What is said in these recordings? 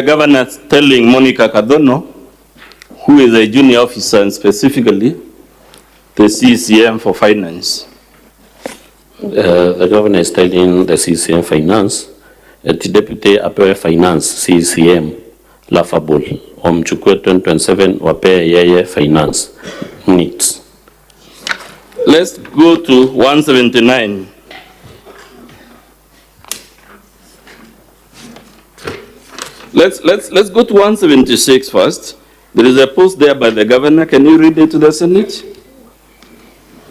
The governor telling Monica Kadono, who is a junior officer and specifically the CCM for finance. The governor is telling the CCM finance, the deputy apewe finance CCM laughable. Omchukue 2027 wape yeye finance needs. Let's go to 179. Let's go to 176 first. There is a post there by the governor. Can you read it to the Senate?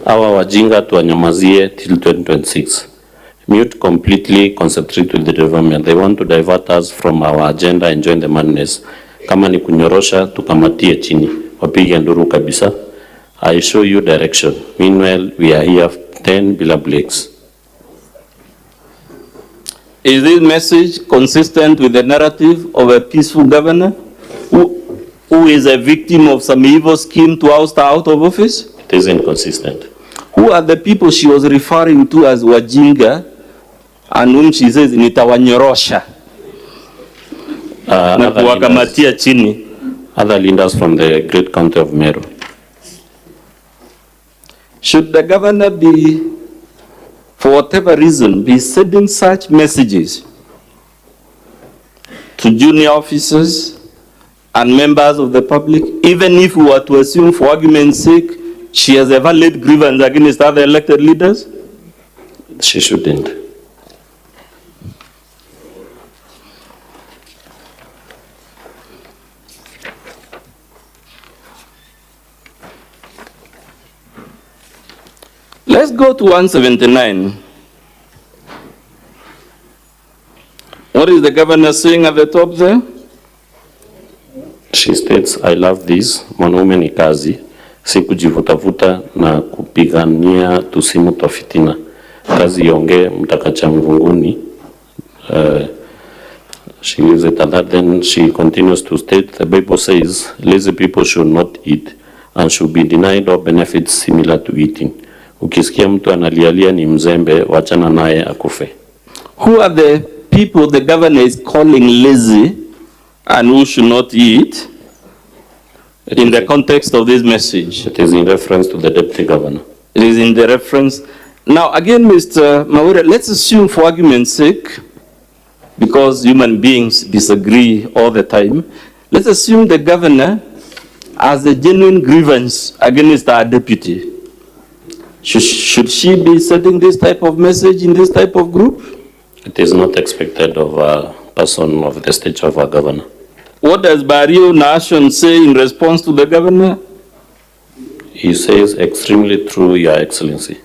Our wajinga tuwanyamazie till 2026. Mute completely, concentrate with the development. They want to divert us from our agenda and join the madness. Kama ni kunyorosha, tukamatie chini. Wapige nduru kabisa. I show you direction. Meanwhile, we are here 10 bila breaks. Is this message consistent with the narrative of a peaceful governor who is a victim of some evil scheme to oust her out of office? It is inconsistent. Who are the people she was referring to as wajinga and whom she says nitawanyorosha na kuwakamatia chini? Other leaders from the great county of Meru. Should the governor be, for whatever reason, be sending such messages to junior officers and members of the public, even if we were to assume, for argument's sake, she has a valid grievance against other elected leaders? She shouldn't. Let's go to 179. What is the governor saying at the top there? She states, I love this, mwanaume ni kazi, si kujivutavuta na kupigania tusimu tofitina. Kazi yonge mtakacha mvunguni. She uses it and that, then she continues to state, the Bible says, lazy people should not eat and should be denied all benefits similar to eating. Ukisikia mtu analialia ni mzembe, wachana naye akufe. Who are the people the governor is calling lazy and who should not eat in the context of this message? It is in reference to the deputy governor. It is in the reference. Now again, Mr. Mawira, let's assume for argument's sake, because human beings disagree all the time, let's assume the governor has a genuine grievance against our deputy. Should she be sending this type of message in this type of group? It is not expected of a person of the stature of a governor. What does Barrio Nation say in response to the governor? He says, extremely true, Your Excellency.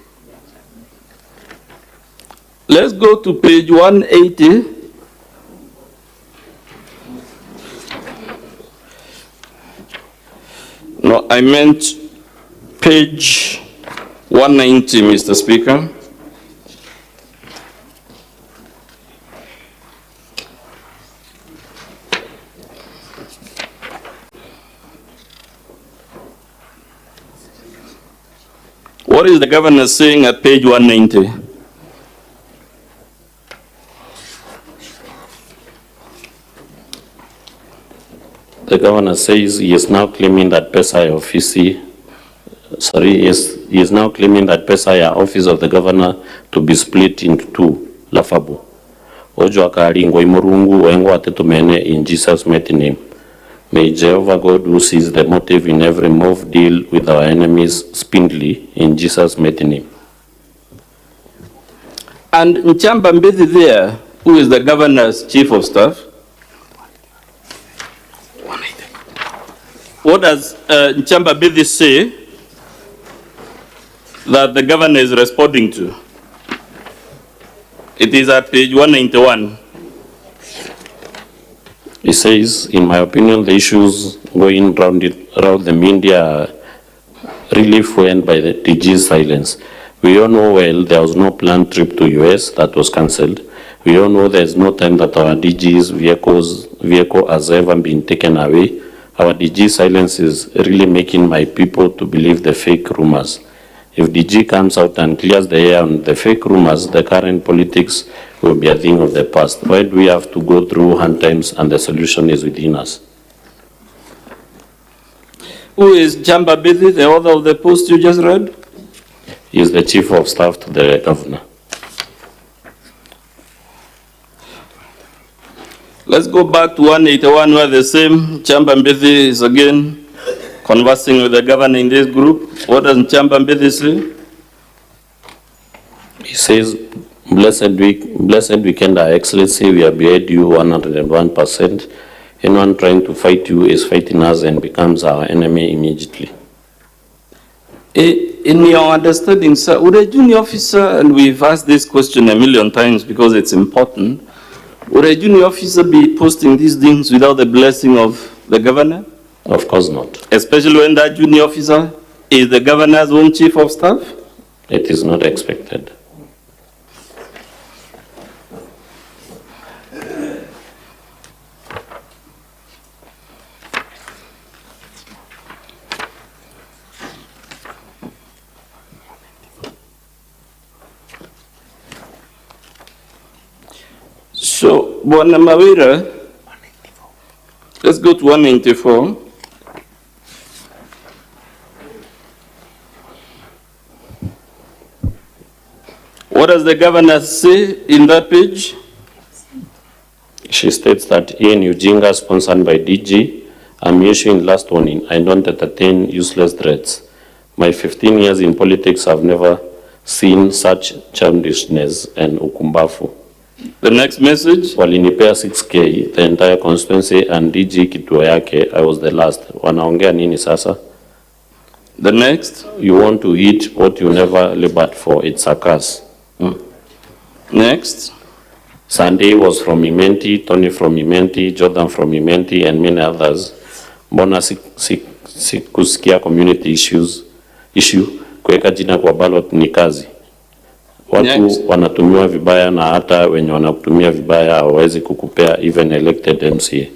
Let's go to page 180. No, I meant page 190, Mr. Speaker. What is the governor saying at page 190? The governor says he is now claiming that pesa ya ofisi, he is now claiming that pesa ya office of the governor to be split into two, laughable. Ojo akari ngoi murungu wengo atetumene in Jesus' mighty name. May Jehovah God, who sees the motive in every move, deal with our enemies speedily in Jesus' mighty name. And Nchamba Mbethi there, who is the governor's chief of staff, what does Nchamba Mbethi say that the governor is responding to? It is at page 191. He says, in my opinion, the issues going around the media are really fueled by the DG's silence. We all know well there was no planned trip to US that was cancelled. We all know there's no time that our DG's vehicle has ever been taken away. Our DG silence is really making my people to believe the fake rumors. If DG comes out and clears the air on the fake rumors, the current politics will be a thing of the past. Why do we have to go through hard times and the solution is within us? Who is Chamba Bithi, the author of the post you just read? He is the chief of staff to the governor. Let's go back to 181 where the same Chamba Bithi is again conversing with the governor in this group. What does Chamba Bithi say? He says, blessed weekend, Our Excellency, we have beheaded you 101%. Anyone trying to fight you is fighting us and becomes our enemy immediately. In your understanding, sir, would a junior officer, and we've asked this question a million times because it's important, would a junior officer be posting these things without the blessing of the governor? Of course not. Especially when that junior officer is the governor's own chief of staff? It is not expected. So, Bwana Kawira, let's go to 194. What does the governor say in that page? She states that Ian Ujinga, sponsored by DG, I'm issuing last warning. I don't entertain useless threats. My 15 years in politics have never seen such childishness and ukumbafu. The next message. Walinipea 6K, the entire constituency, and DG kituo yake, I was the last. Wanaongea nini sasa? The next. You want to eat what you never labored for. It's a curse. Next. Sunday was from Imenti, Tony from Imenti, Jordan from Imenti, and many others. Mbona sikusikia community issue, kuweka jina kwa ballot ni kazi. Watu wanatumiwa vibaya na hata wenye wanakutumia vibaya hawawezi kukupea even elected MCA.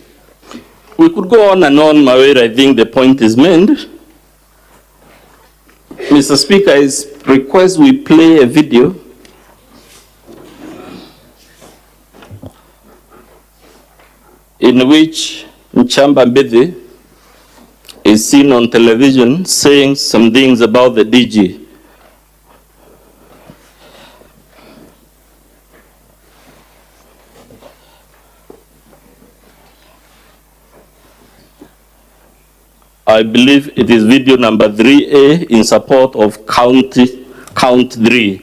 We could go on and on, Kawira. I think the point is made. Mr. Speaker, I request we play a video in which Chamba Bithi is seen on television saying some things about the DG. I believe it is video number 3A in support of count 3.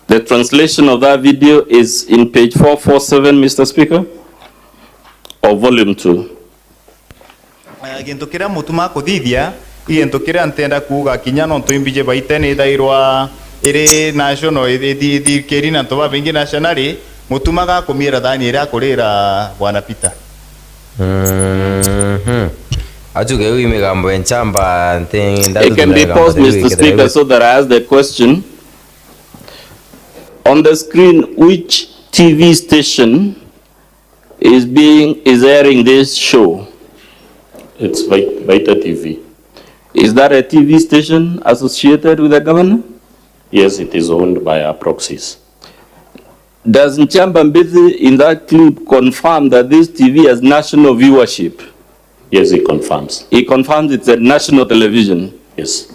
The translation of that video is in page 447, Mr. Speaker, or volume 2. Gintu kiria mutuma kuthithia gintu kiria ntenda kuga kinya no tuimbije baitene dairwa iri national edi kerina to ba bengi nationally mutuma ga kumira thani ira kurira bwana Peter ajuge wi migambo enchamba ntenda. It can be paused, Mr. Speaker, so that I ask the question. On the screen, which TV station is airing this show? It's Vita TV. Is that a TV station associated with the governor? Yes, it is owned by our proxies. Does Chamba Bithi in that clip confirm that this TV has national viewership? Yes, he confirms. He confirms it's a national television. Yes.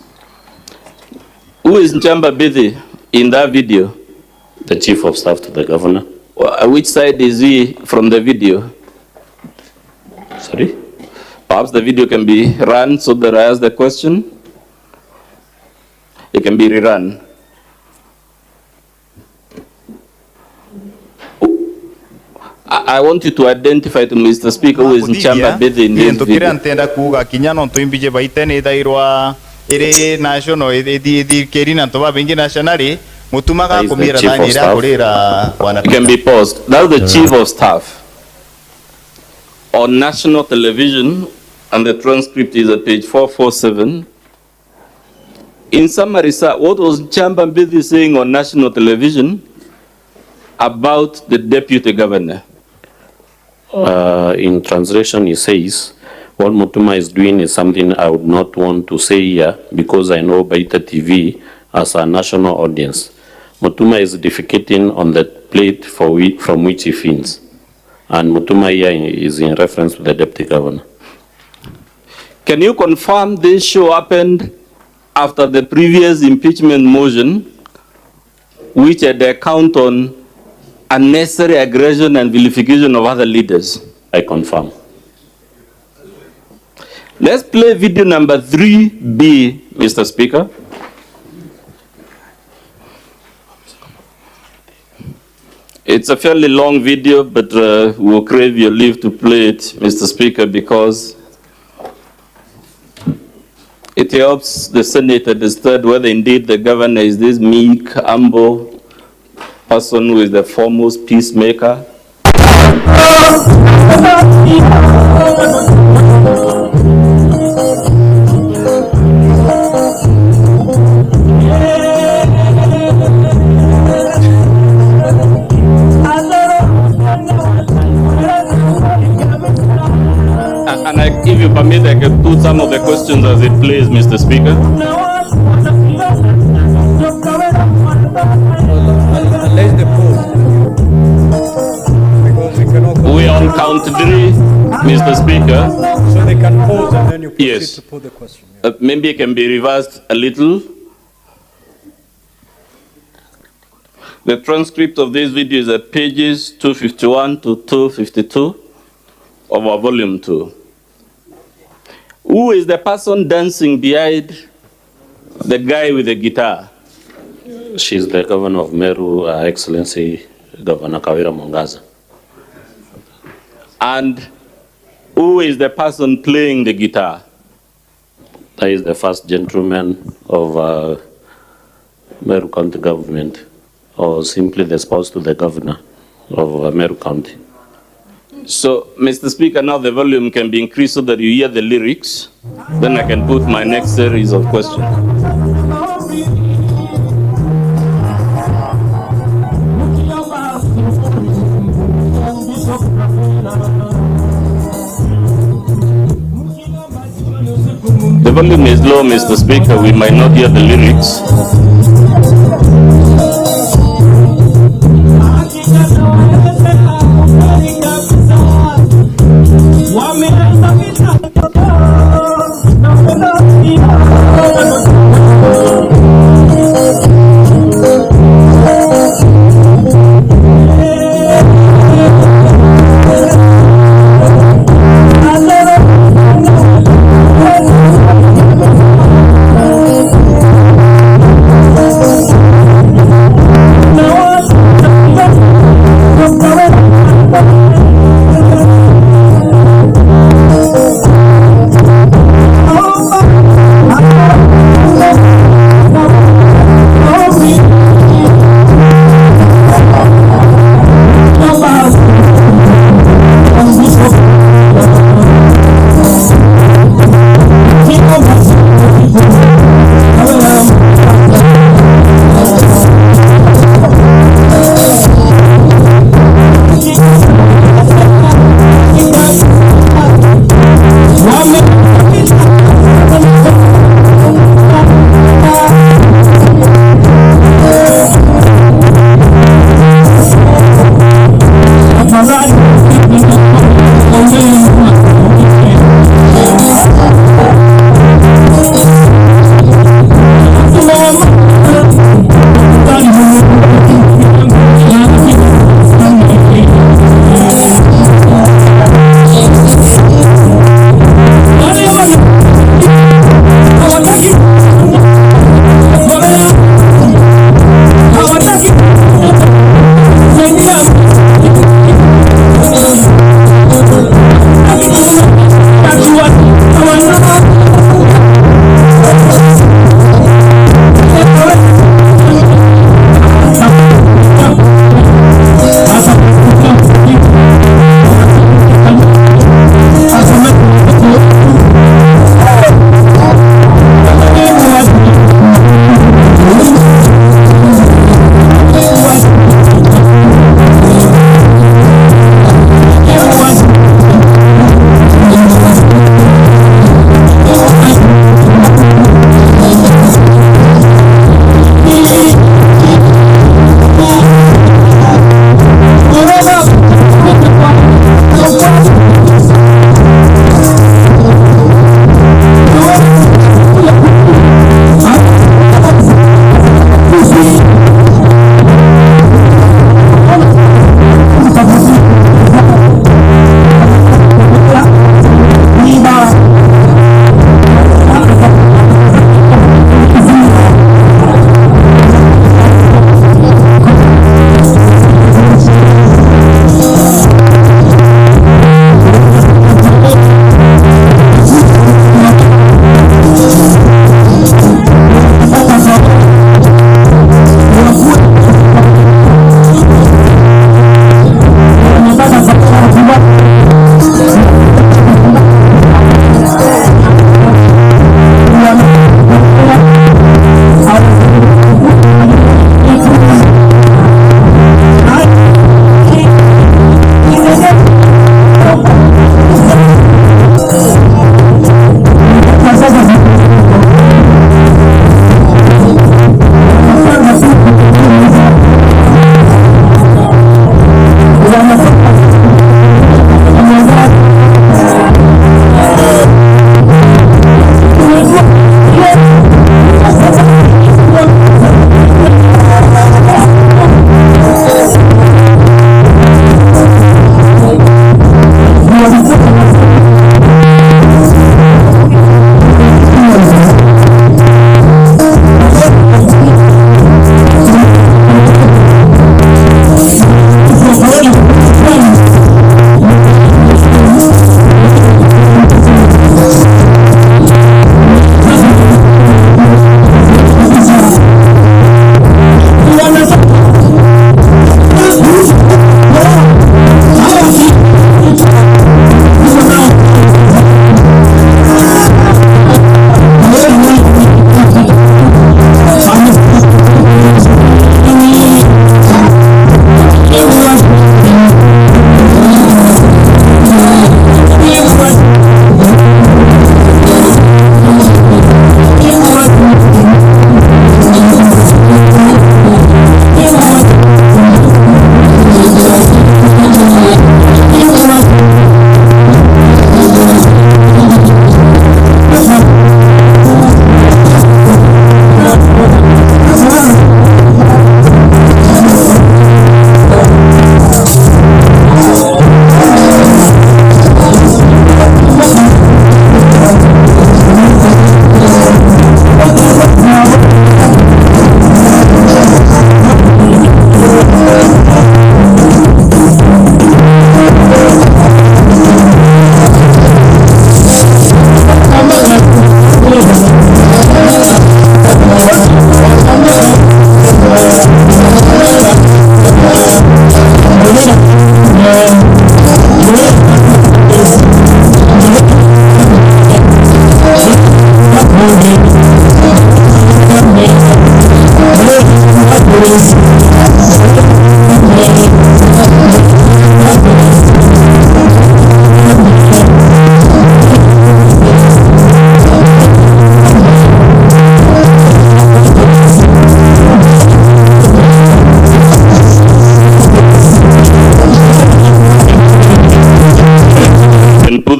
Who is Chamba Bithi in that video? The chief of staff to the governor. Which side is he from the video? Sorry? Perhaps the video can be run so that I ask the question. It can be rerun. I want you to identify to Mr. Speaker who is Chamba Bithi in this video. ntenda kuga kinya no tuimbije baitene dairwa iri national edi kerina to ba bengi nationally mutuma ga kumira thani ira kurira bwana It can be paused. That's the chief of staff on national television, and the transcript is at page 447. In summary, sir, what was Chamba Bithi saying on national television about the deputy governor? In translation, he says, What Mutuma is doing is something I would not want to say here because I know Baita TV as a national audience. Mutuma is defecating on the plate from which he feeds. And Mutuma here is in reference to the deputy governor. Can you confirm this show happened after the previous impeachment motion, which had a count on unnecessary aggression and vilification of other leaders? I confirm. Let's play video number 3B, Mr. Speaker. It's a fairly long video, but we'll crave your leave to play it, Mr. Speaker, because it helps the Senate understand whether indeed the governor is this meek, humble person who is the foremost peacemaker. And if you permit, I can put some of the questions as it plays, Mr. Speaker. Unless they pause. Because we cannot. We are on count 3, Mr. Speaker. So they can pause and then you proceed Yes. to put the question. Yeah. Maybe it can be reversed a little. The transcript of this video is at pages 251 to 252 of our volume 2. Who is the person dancing behind the guy with the guitar? She's the governor of Meru, Her Excellency Governor Kawira Mwangaza. And who is the person playing the guitar? That is the first gentleman of Meru County government, or simply the spouse to the governor of Meru County. So, Mr. Speaker, now the volume can be increased so that you hear the lyrics. Then I can put my next series of questions. The volume is low, Mr. Speaker. We might not hear the lyrics.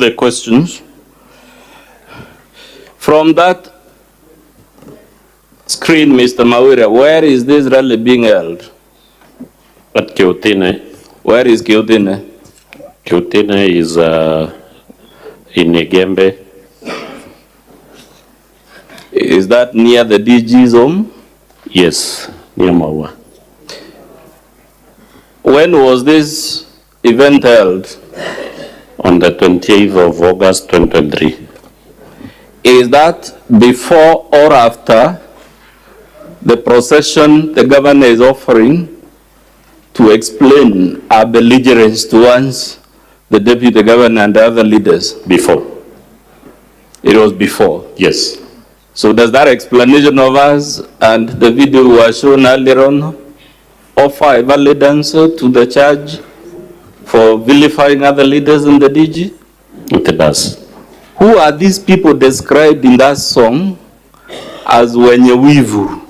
The questions from that screen, Mr. Mawira, where is this rally being held? At Kiotine. Where is Kiotine? Kiotine is in Igembe. Is that near the DG's home? Yes, near Maua. When was this event held? On the 28th of August 2023. Is that before or after the procession the governor is offering to explain our belligerence towards the deputy governor and the other leaders? Before. It was before. Yes. So does that explanation of us and the video we were shown earlier on offer a valid answer to the charge for vilifying other leaders in the DG? It does. Who are these people described in that song as wenye wivu?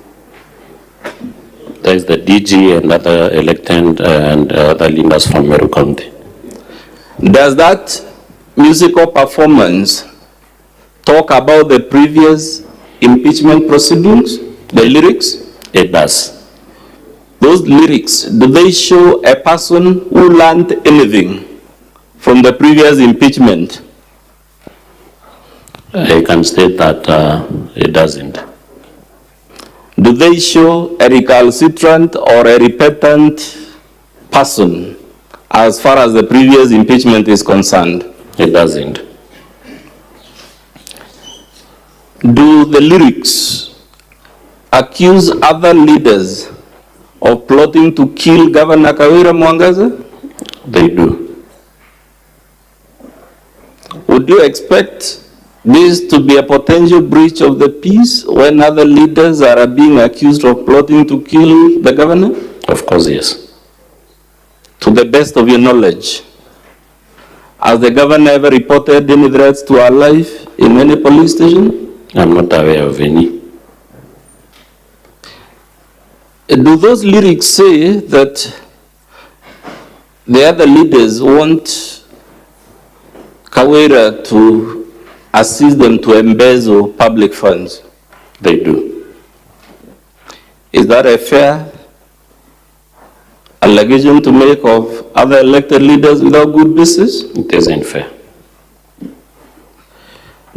There is the DG and other elected and other leaders from Meru County. Does that musical performance talk about the previous impeachment proceedings, the lyrics? It does. Those lyrics, do they show a person who learned anything from the previous impeachment? I can state that it doesn't. Do they show a recalcitrant or a repentant person as far as the previous impeachment is concerned? It doesn't. Do the lyrics accuse other leaders of plotting to kill Governor Kawira Mwangaza? They do. Would you expect this to be a potential breach of the peace when other leaders are being accused of plotting to kill the governor? Of course, yes. To the best of your knowledge, has the governor ever reported any threats to her life in any police station? I'm not aware of any. Do those lyrics say that the other leaders want Kawira to assist them to embezzle public funds? They do. Is that a fair allegation to make of other elected leaders without good business? It isn't fair.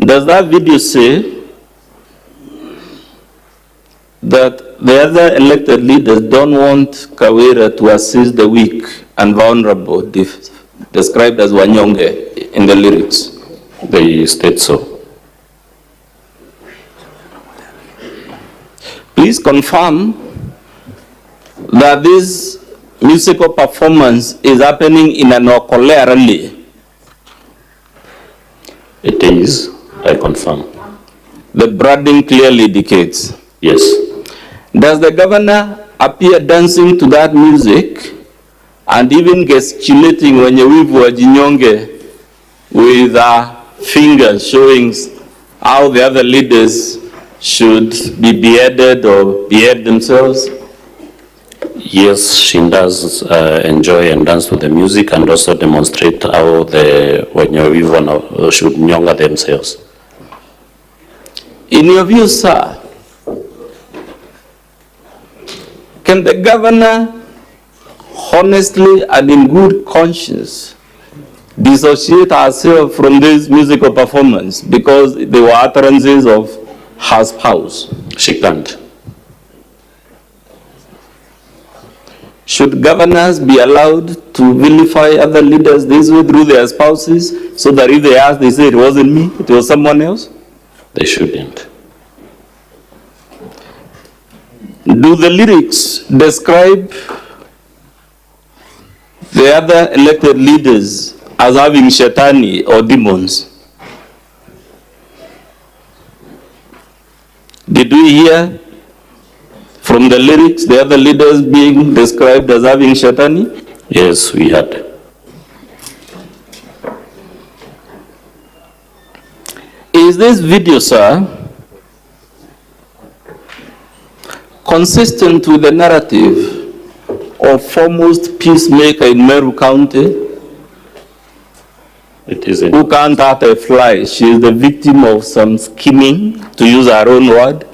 Does that video say that the other elected leaders don't want Kawira to assist the weak and vulnerable, described as wanyonge in the lyrics? They state so. Please confirm that these musical performance is happening in an Okolea rally? It is, I confirm. The branding clearly indicates. Yes. Does the governor appear dancing to that music and even gesticulating when you wivu wajinyonge with fingers showing how the other leaders should be beheaded or behead themselves? Yes, she does enjoy and dance to the music and also demonstrate how the Wanyawivu should nyonga themselves. In your view, sir, can the governor honestly and in good conscience dissociate herself from this musical performance because they were utterances of her spouse? She can't. Should governors be allowed to vilify other leaders this way through their spouses so that if they ask, they say it wasn't me, it was someone else? They shouldn't. Do the lyrics describe the other elected leaders as having shetani or demons? Did we hear from the lyrics the other leaders being described as having shetani? Yes, we had. Is this video, sir, consistent with the narrative of foremost peacemaker in Meru County? It isn't. Who can't hurt a fly? She is the victim of some scheming, to use her own word,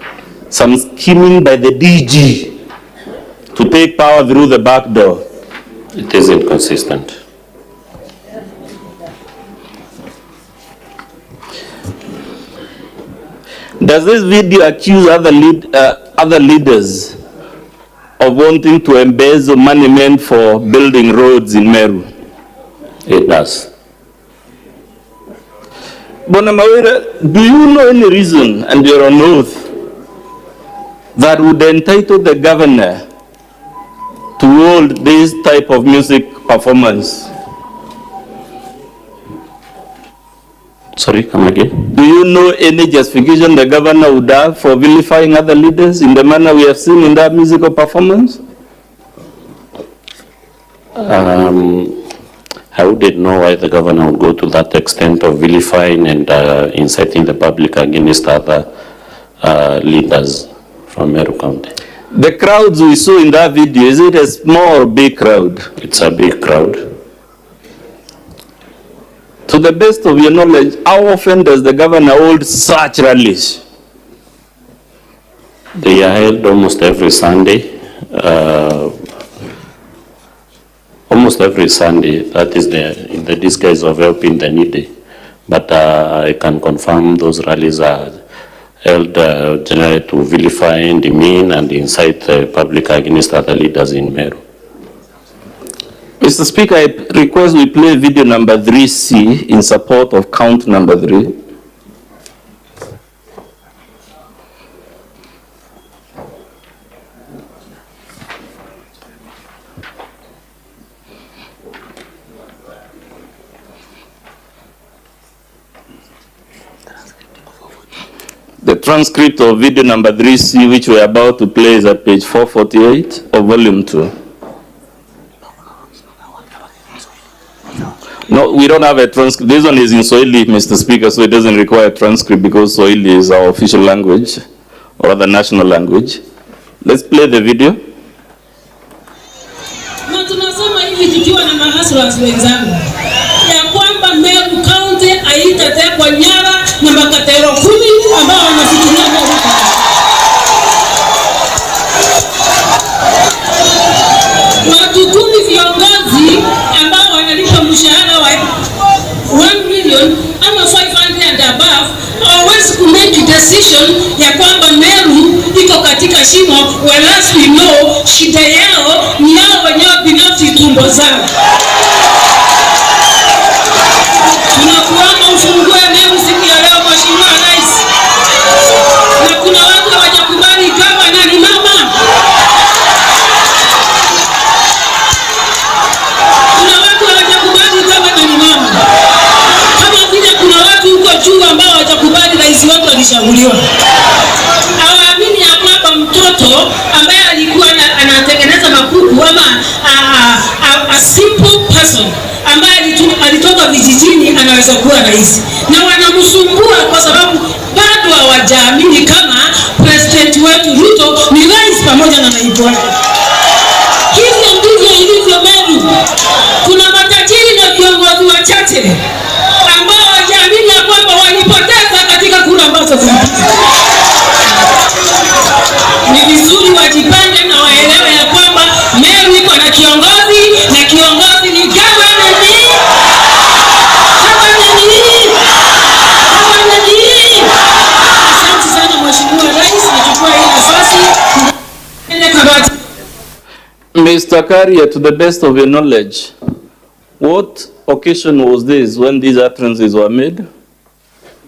some scheming by the DG to take power through the back door. It isn't consistent. Does this video accuse other leaders of wanting to embezzle money meant for building roads in Meru? It does. Bwana Mawira, do you know any reason, and you're on oath, that would entitle the governor to hold this type of music performance? Sorry, come again? Do you know any justification the governor would have for vilifying other leaders in the manner we have seen in that musical performance? I wouldn't know why the governor would go to that extent of vilifying and inciting the public against other leaders from Meru County. The crowds we saw in that video, is it a small or big crowd? It's a big crowd. To the best of your knowledge, how often does the governor hold such rallies? They are held almost every Sunday. Almost every Sunday, that is in the disguise of helping the needy. But I can confirm those rallies are held generally to vilify and demean and incite the public against other leaders in Meru. Mr. Speaker, I request we play video number 3C in support of count number 3. The transcript of video number 3C, which we are about to play, is at page 448 of volume 2. No, we don't have a transcript. This one is in Swahili, Mr. Speaker, so it doesn't require a transcript because Swahili is our official language or other national language. Let's play the video. Na tunasema hivi tukiwa na mahaslas wenzangu ya kwamba Meru County haitatekwa nyara na makatero 10 ambao wanafikiria huko. Watu 10 viongozi ambao wanalipa mshahara wa 1 million ama 500 and above hawawezi ku make decision ya kwamba Meru iko katika shimo, whereas we know shida yao ni yao wenyewe binafsi, tumbo zao. Tunakuomba ufungue Meru siku ya leo, Mheshimiwa Rais. Na kuna watu hawajakubali kama nani mama. alichaguliwa. Hawaamini ya kwamba mtoto ambaye alikuwa anatengeneza makuku ama a simple person ambaye alitoka vijijini anaweza kuwa rais, na wanamsumbua kwa sababu bado hawajaamini kama president wetu Ruto ni rais pamoja na naibu wake. Hivyo ndivyo ilivyo Meru. Kuna matajiri na viongozi wachache ambao hawajaamini ya kwamba walipoteza katika kura ambazo zilipita. Ni vizuri wajipange na waelewe ya kwamba Meru iko na kiongozi, na kiongozi ni gavana ni. Asante sana Mheshimiwa Rais, nachukua hii nafasi. Mr. Karia, to the best of your knowledge, what occasion was this when these utterances were made?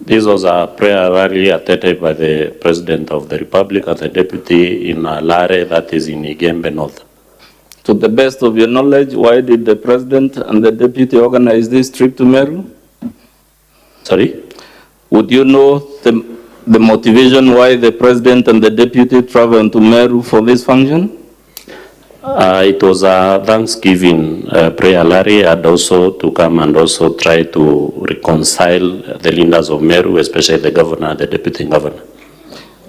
This was a prayer rally attended by the President of the Republic and the Deputy in Lare, that is in Igembe North. To the best of your knowledge, why did the President and the Deputy organize this trip to Meru? Sorry? Would you know the motivation why the President and the Deputy traveled to Meru for this function? It was a Thanksgiving prayer rally, and also to come and also try to reconcile the leaders of Meru, especially the governor and the deputy governor.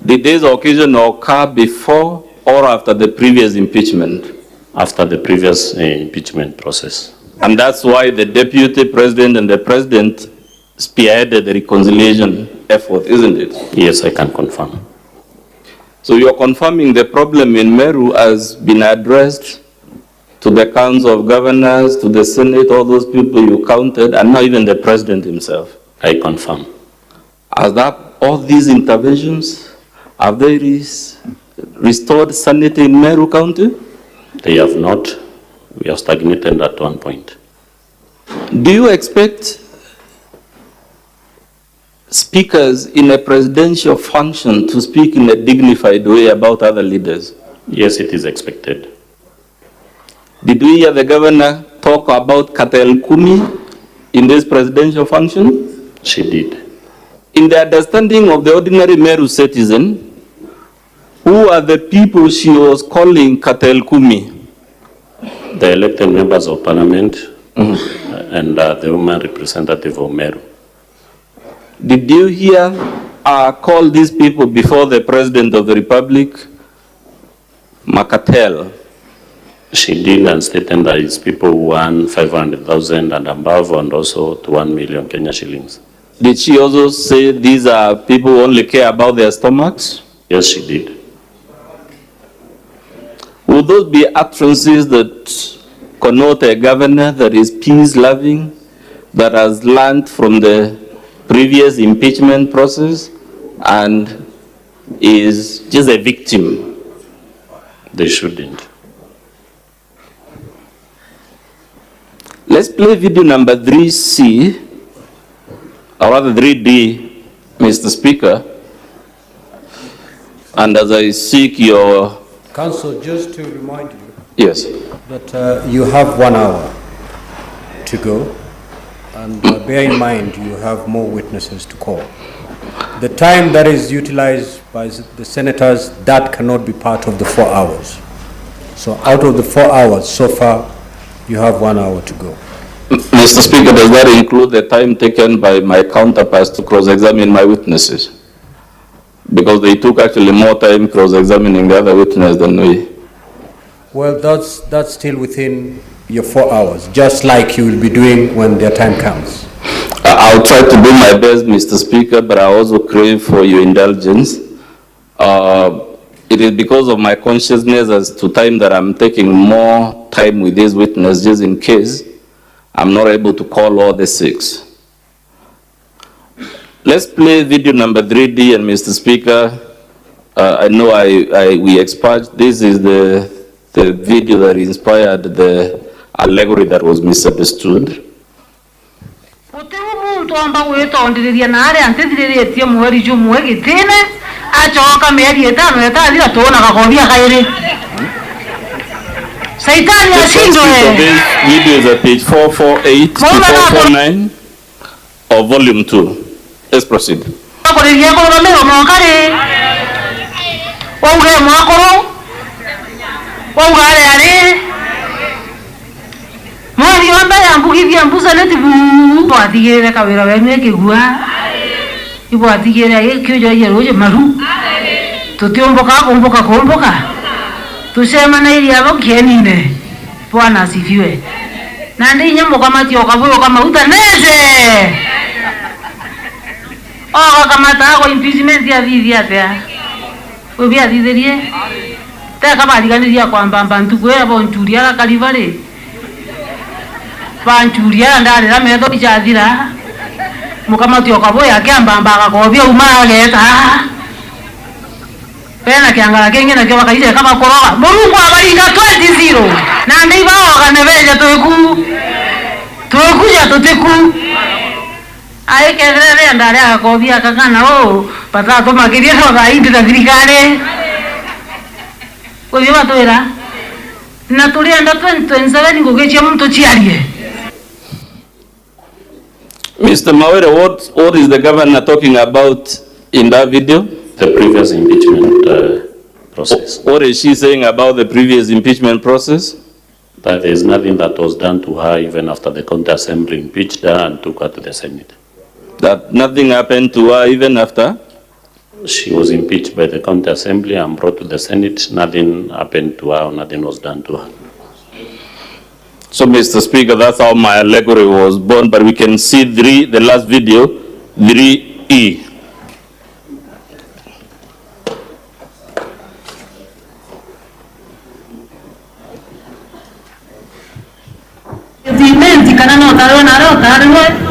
Did this occasion occur before or after the previous impeachment? After the previous impeachment process. And that's why the Deputy President and the President spearheaded the reconciliation effort, isn't it? Yes, I can confirm. So you're confirming the problem in Meru has been addressed to the Council of Governors, to the Senate, all those people you counted, and not even the President himself. I confirm. Has that, all these interventions, have they restored sanity in Meru County? They have not. We have stagnated at one point. Do you expect speakers in a presidential function to speak in a dignified way about other leaders? Yes, it is expected. Did we hear the governor talk about Katel Kumi in this presidential function? She did. In the understanding of the ordinary Meru citizen, who are the people she was calling Katel Kumi? The elected members of parliament and the woman representative of Meru. Did you hear call these people before the President of the Republic, Makatel? She did, and stated that it's people who earn 500,000 and above, and also to 1 million Kenya shillings. Did she also say these are people who only care about their stomachs? Yes, she did. Would those be utterances that connote a governor that is peace-loving, that has learned from the previous impeachment process and is just a victim? They shouldn't. Let's play video number 3C, or rather 3D, Mr. Speaker. And as I seek your... Council, just to remind you Yes. that you have 1 hour to go, and bear in mind you have more witnesses to call. The time that is utilized by the senators, that cannot be part of the 4 hours. So out of the 4 hours so far, you have 1 hour to go. Mr. Speaker, does that include the time taken by my counterparts to cross-examine my witnesses? Because they took actually more time cross-examining the other witness than we. Well, that's still within your 4 hours, just like you will be doing when their time comes. I'll try to do my best, Mr. Speaker, but I also crave for your indulgence. It is because of my consciousness as to time that I'm taking more time with these witnesses, just in case I'm not able to call all the 6. Let's play video number 3D, and Mr. Speaker, I know we expunged. This is the video that inspired the allegory that was misunderstood. This video is at page 448 to 449 of volume 2. Let's proceed. Akoreria ko mero mokare. Wonge makoro. Wongare are. Mwari wamba yambugithia mbusa neti bu twathigire Kawira wene kigua. Ibo athigire kyojo yeroje maru. Tutiomboka kumboka. Tusema na ili abo kienine. Bwana asifiwe. Na ndi nyambo kama tio kavuyo kama utaneze. Kama tako impeachment ya vivi atea. Wewe athitherie. Teka baliganiria kwamba bantu kwera bonturia la kalivale. Banturia ndale la meto bichathira. Mukama tio kavuyo akiamba mbaka kobia umageta. Pena kiangala kenge na kiwa kaije kama koroga. Mungu abalinga 20-0. Na ndi baoga nebeje tuekuja tuteku. Ai kedere ndale akobia kakana patato makiria no gaindi na thirikari. Wewe batwira. Na tulienda 2027 ngugechia mtu chiarie. Mr. Mawere, what is the governor talking about in that video? The previous impeachment process. What is she saying about the previous impeachment process? That there is nothing that was done to her even after the county assembly impeached her and took her to the Senate. That nothing happened to her even after? She was impeached by the county assembly and brought to the Senate. Nothing happened to her, nothing was done to her. So, Mr. Speaker, that's how my allegory was born, but we can see the last video, 3E. Kana no tarwe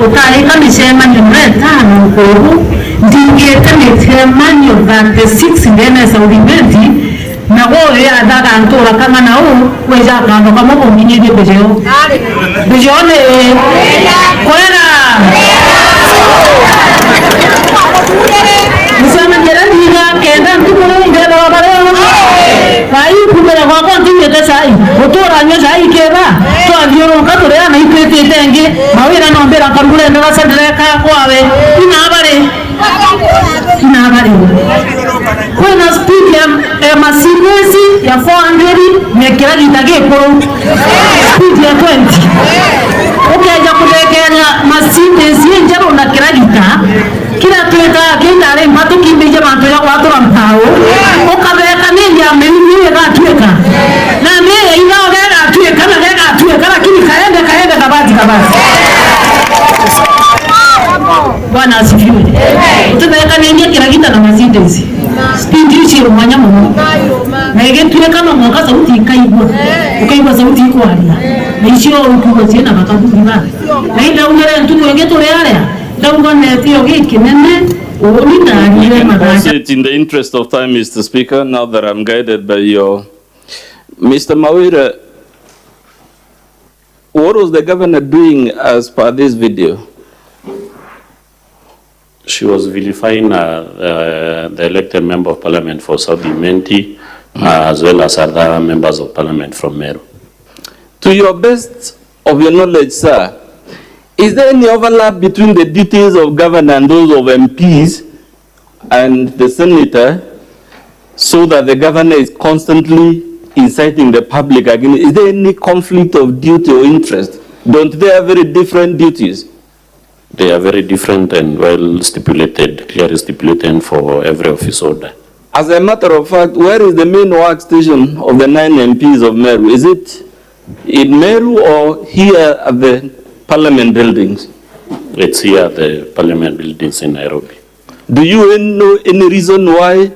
utahika misema ni mreta na uhuru ndingete mitema than the 6 ndene sa udimenti na goe adaga antora kama na weja kando kama kombinye de bejeo bejone kwera misema ngerani kenda ntuko ndero barero kai kumera kwa konti ngete sai utora nyo sai keba to adioro katore na ikwete tenge mawira no mbera kambule ndo basandreka kwawe inabare kuna speed ya masinesi ya 400 mekera gitage ko speed ya 20 ukaja kutekenya masinesi njaro na kiragita kila tueta kindare matu kimbeje bantu ya watu ramtao ukabeka nini ya mimi ga tueka na mimi inaogera tueka na ga tueka lakini kaende kabati Bwana asifiwe. Tutaweka nini kiragita na masinesi speed hiyo mwanya muno na yeye tueka kama mwaka sauti ikaibwa sauti iko halia na hiyo ukuko tena bakabuliwa na ila ungere ntuko wenge tolealea In the interest of time, Mr. Speaker, now that I'm guided by your... Mr. Mawere, what was the governor doing as per this video? She was vilifying the elected member of parliament for Saudi Menti, as well as other members of parliament from Meru. To your best of your knowledge, sir, is there any overlap between the duties of governor and those of MPs and the senator, so that the governor is constantly inciting the public against? Is there any conflict of duty or interest? Don't they have very different duties? They are very different and well stipulated, clearly stipulated for every office order. As a matter of fact, where is the main workstation of the 9 MPs of Meru? Is it in Meru or here at the Parliament buildings? It's here at the Parliament buildings in Nairobi. Do you know any reason why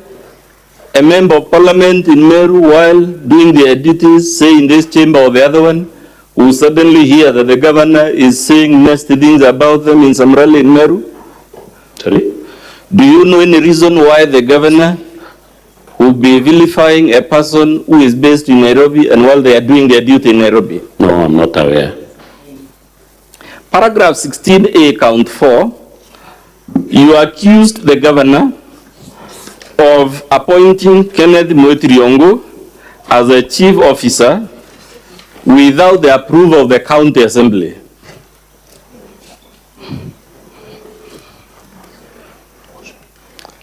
a member of Parliament in Meru, while doing their duties, say in this chamber or the other one, will suddenly hear that the governor is saying nasty things about them in some rally in Meru? Sorry? Do you know any reason why the governor will be vilifying a person who is based in Nairobi and while they are doing their duty in Nairobi? No, I'm not aware. Paragraph 16A, count 4, you accused the governor of appointing Kenneth Mweti as a chief officer without the approval of the county assembly.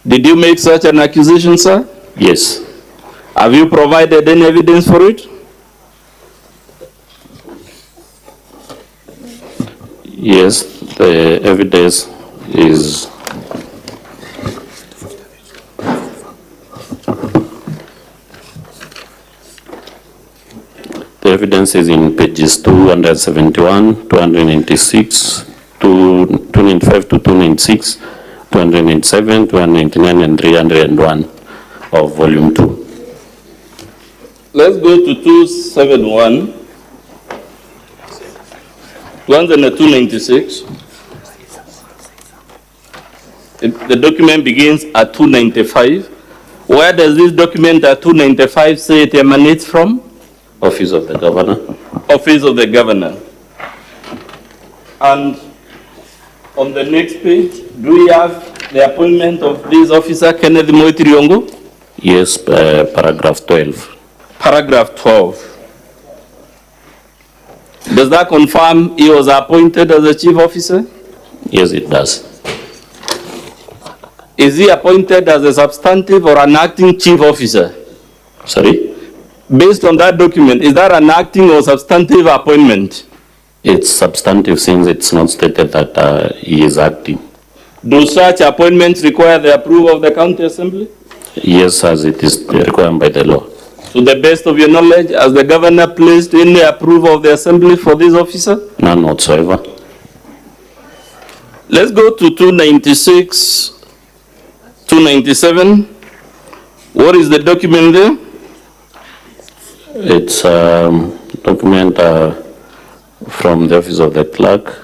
Did you make such an accusation, sir? Yes. Have you provided any evidence for it? Yes, the evidence is in pages 271, 296, 295 to 296, 297, 299, and 301 of volume 2. Let's go to 271. 296. The document begins at 295. Where does this document at 295 say it emanates from? Office of the Governor. Office of the Governor. And on the next page, do we have the appointment of this officer, Kenneth Moitiriongo? Yes, paragraph 12. Paragraph 12. Does that confirm he was appointed as a chief officer? Yes, it does. Is he appointed as a substantive or an acting chief officer? Sorry? Based on that document, is that an acting or substantive appointment? It's substantive since it's not stated that he is acting. Do such appointments require the approval of the county assembly? Yes, as it is required by the law. To the best of your knowledge, has the governor placed any approval of the assembly for this officer? None whatsoever. Let's go to 296, 297. What is the document there? It's a document from the office of the clerk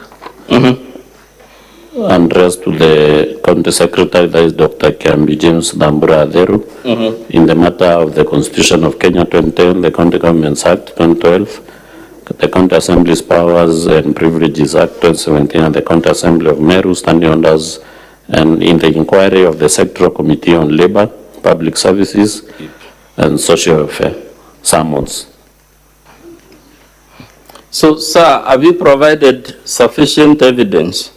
addressed to the county secretary, that is Dr. Kiambi James Dambura Aderu, in the matter of the Constitution of Kenya 2010, the County Governments Act 2012, the County Assembly's Powers and Privileges Act 2017, and the County Assembly of Meru standing orders, and in the inquiry of the Sectoral Committee on Labor, Public Services, and Social Welfare, summons. So, sir, have you provided sufficient evidence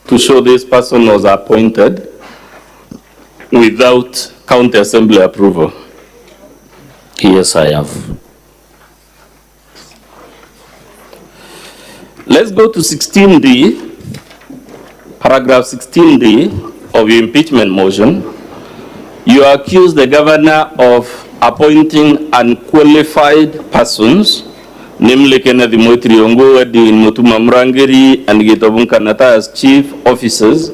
to show this person was appointed without county assembly approval? Yes, I have. Let's go to 16D, paragraph 16D of your impeachment motion. You accuse the governor of appointing unqualified persons, namely Kenneth Moitiriongo, Edwin Mutuma Murangeri, and Gitovun Kanata as chief officers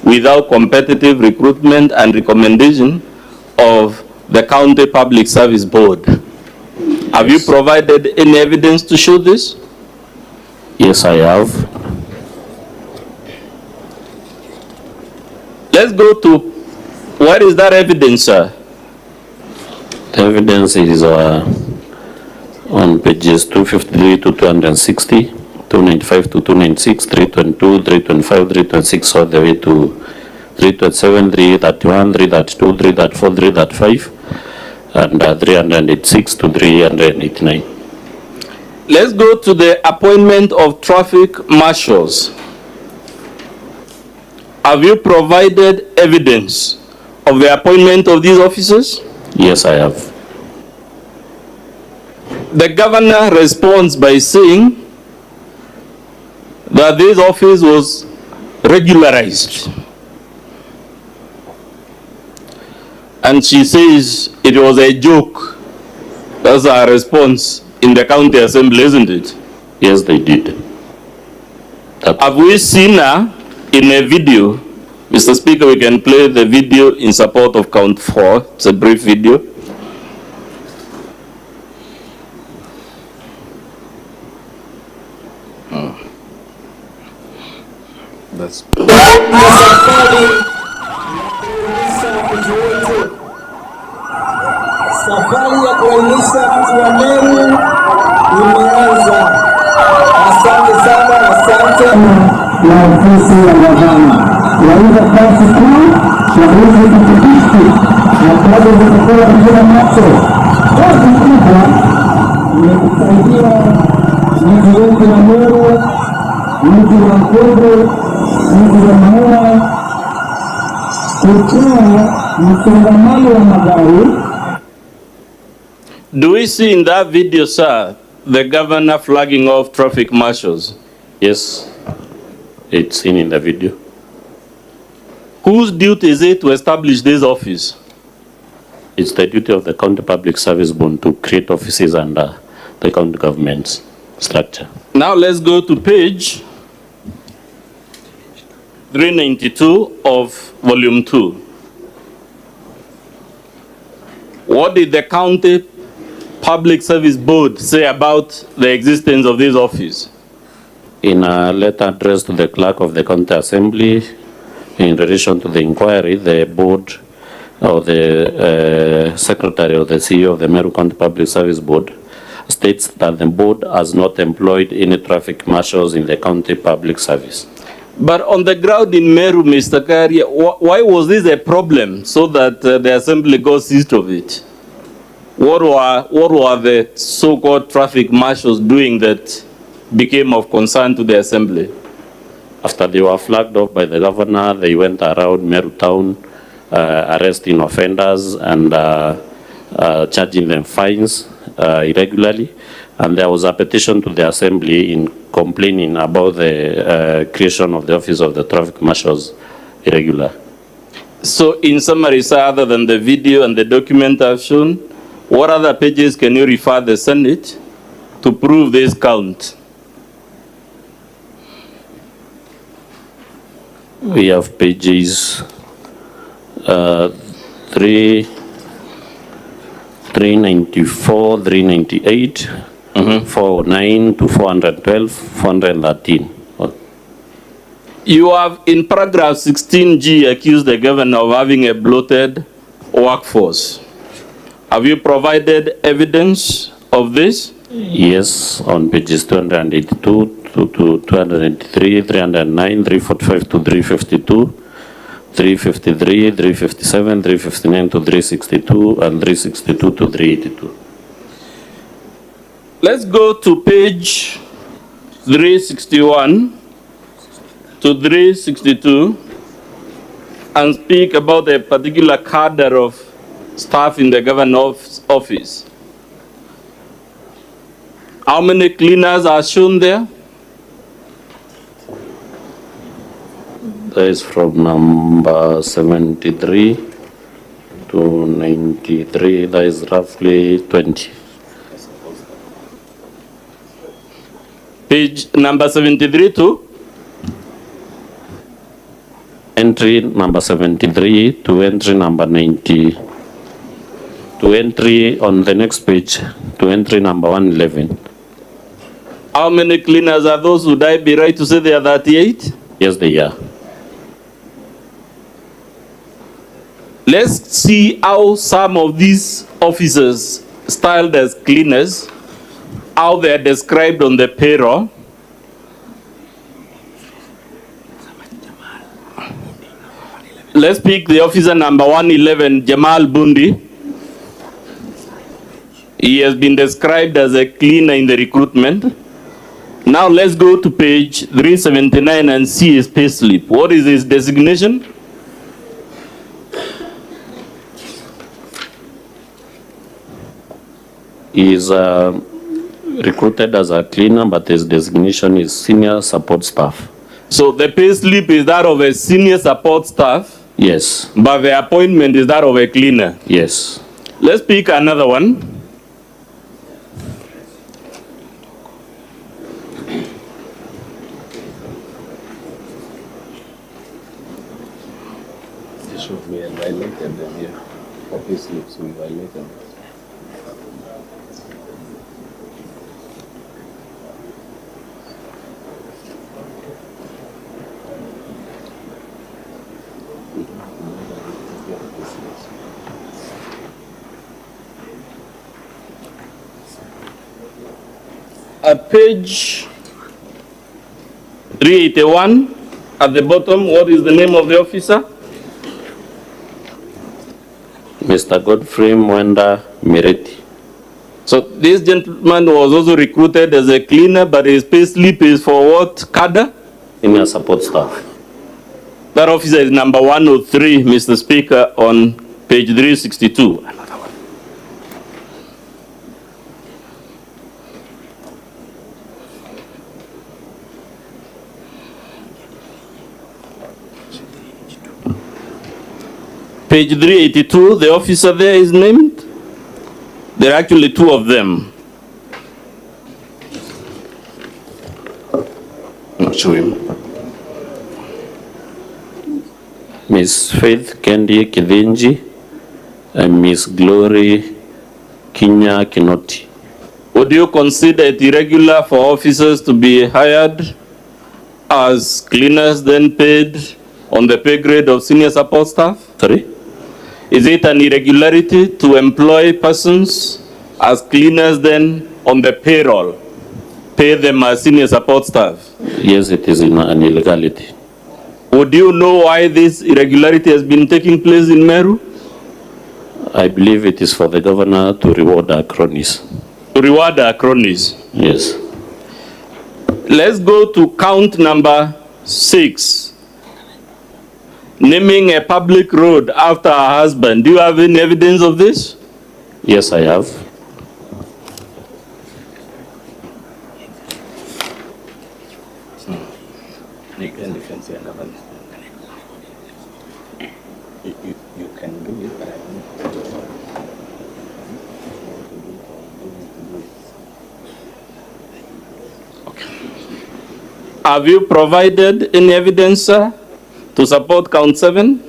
without competitive recruitment and recommendation of the County Public Service Board. Have you provided any evidence to show this? Yes, I have. Let's go to, where is that evidence, sir? The evidence is on pages 253 to 260, 295 to 296, 322, 325, 326, all the way to 327, 331, 332, 334, 335, and 386 to 389. Let's go to the appointment of traffic marshals. Have you provided evidence of the appointment of these officers? Yes, I have. The governor responds by saying that this office was regularized. And she says it was a joke. That's our response in the county assembly, isn't it? Yes, they did. Have we seen her in a video? Mr. Speaker, we can play the video in support of count 4. It's a brief video. That's safari ya kuainisha mji wa Meru imeanza. Asante sana, asante. Ya ofisi ya gavana waweza kasi kuu chaguzi kipitishi na kazi zitakuwa kila macho. Kazi kubwa ni kusaidia mji wetu wa Meru, mji wa Mutembei, mji wa Mwangaza kutoa msongamano wa magari. Do we see in that video, sir, the governor flagging off traffic marshals? Yes, it's seen in the video. Whose duty is it to establish this office? It's the duty of the County Public Service Board to create offices under the county government's structure. Now let's go to page 392 of volume 2. What did the County Public Service Board say about the existence of this office? In a letter addressed to the clerk of the county assembly, in relation to the inquiry, the board or the secretary or the CEO of the Meru County Public Service Board states that the board has not employed any traffic marshals in the county public service. But on the ground in Meru, Mr. Kawira, why was this a problem so that the assembly got seized of it? What were the so-called traffic marshals doing that became of concern to the assembly? After they were flagged off by the governor, they went around Meru town, arresting offenders and charging them fines irregularly. And there was a petition to the assembly in complaining about the creation of the office of the traffic marshals irregular. So in summary, sir, other than the video and the document I've shown, what other pages can you refer the Senate to prove this count? We have pages 394, 398, 409 to 412, 413. You have in paragraph 16G accused the governor of having a bloated workforce. Have you provided evidence of this? Yes, on pages 282 to 283, 309, 345 to 352, 353, 357, 359 to 362, and 362 to 382. Let's go to page 361 to 362 and speak about a particular cadre of staff in the governor's office. How many cleaners are shown there? That is from number 73 to 93. That is roughly 20. Page number 73 to? Entry number 73 to entry number 90. To entry on the next page, to entry number 111. How many cleaners are those? Would I be right to say they are 38? Yes, they are. Let's see how some of these officers, styled as cleaners, how they are described on the payroll. Let's pick the officer number 111, Jamal Bundi. He has been described as a cleaner in the recruitment. Now let's go to page 379 and see his payslip. What is his designation? He is recruited as a cleaner, but his designation is senior support staff. So the payslip is that of a senior support staff? Yes. But the appointment is that of a cleaner? Yes. Let's pick another one. We have violated them here. Copy slips, we violated them. At page 381, at the bottom, what is the name of the officer? Mr. Godfrey Mwenda Mireti. So this gentleman was also recruited as a cleaner, but his pay slip is for what cadre? Senior support staff. That officer is number 103, Mr. Speaker, on page 362. Page 382, the officer there is named. There are actually two of them. I'll show him. Miss Faith Kendi Kidhinji and Miss Glory Kinya Kinoti. Would you consider it irregular for officers to be hired as cleaners then paid on the pay grade of senior support staff? Sorry? Is it an irregularity to employ persons as cleaners then on the payroll, pay them as senior support staff? Yes, it is an illegality. Would you know why this irregularity has been taking place in Meru? I believe it is for the governor to reward our cronies. To reward our cronies? Yes. Let's go to count number 6. Naming a public road after her husband. Do you have any evidence of this? Yes, I have. You can do it. Okay. Have you provided any evidence, sir, to support count 7?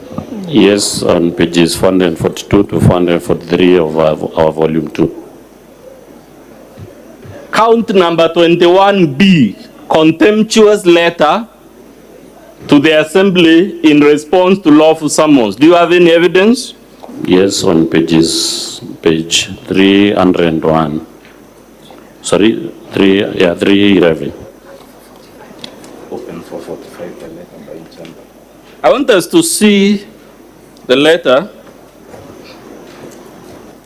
Yes, on pages 442 to 443 of our volume 2. Count number 21B, contemptuous letter to the assembly in response to lawful summons. Do you have any evidence? Yes, on page 301. Sorry, 311. Open 445, the letter by chamber. I want us to see the letter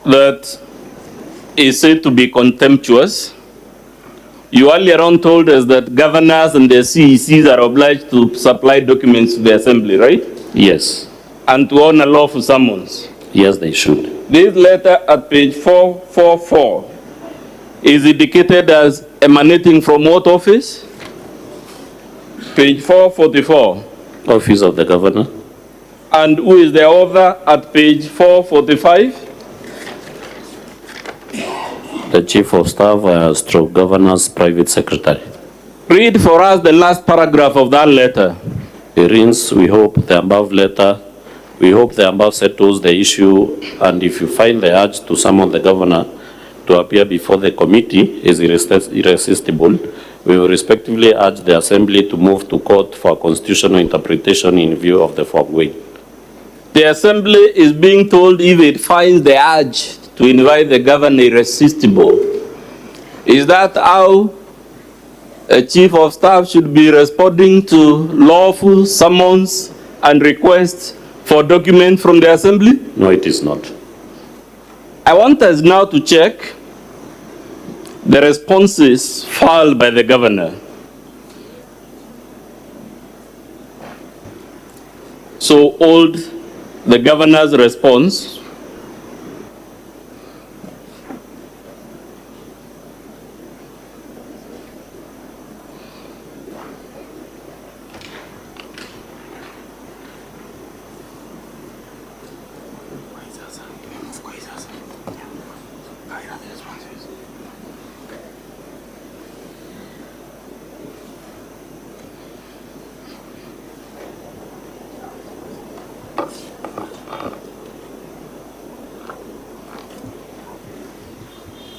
that is said to be contemptuous. You earlier on told us that governors and the CECs are obliged to supply documents to the assembly, right? Yes. And to honor lawful summons. Yes, they should. This letter at page 444 is indicated as emanating from what office? Page 444. Office of the governor. And who is the author at page 445? The chief of staff, stroke governor's private secretary. Read for us the last paragraph of that letter. Parents, we hope the above settles the issue, and if you find the urge to summon the governor to appear before the committee is irresistible, we will respectively urge the assembly to move to court for constitutional interpretation in view of the foregoing. The assembly is being told if it finds the urge to invite the governor irresistible. Is that how a chief of staff should be responding to lawful summons and requests for documents from the assembly? No, it is not. I want us now to check the responses filed by the governor. So hold the governor's response.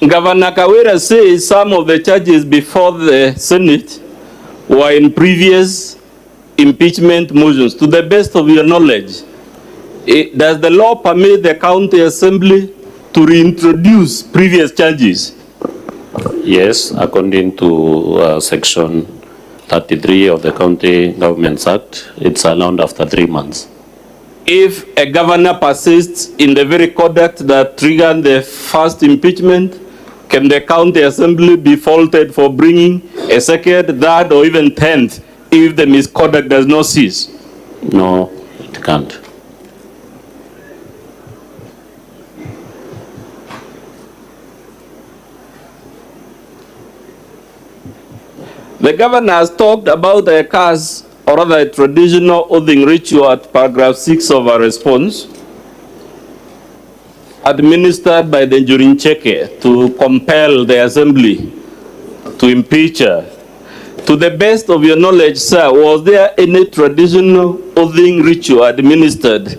Governor Kawira says some of the charges before the Senate were in previous impeachment motions. To the best of your knowledge, does the law permit the county assembly to reintroduce previous charges? Yes, according to section 33 of the County Governments Act, it's allowed after 3 months. If a governor persists in the very conduct that triggered the first impeachment, can the county assembly be faulted for bringing a second, third, or even 10th if the misconduct does not cease? No, it can't. The governor has talked about a curse, or rather a traditional oathing ritual at paragraph 6 of our response, administered by the Njurincheke to compel the assembly to impeach her. To the best of your knowledge, sir, was there any traditional oathing ritual administered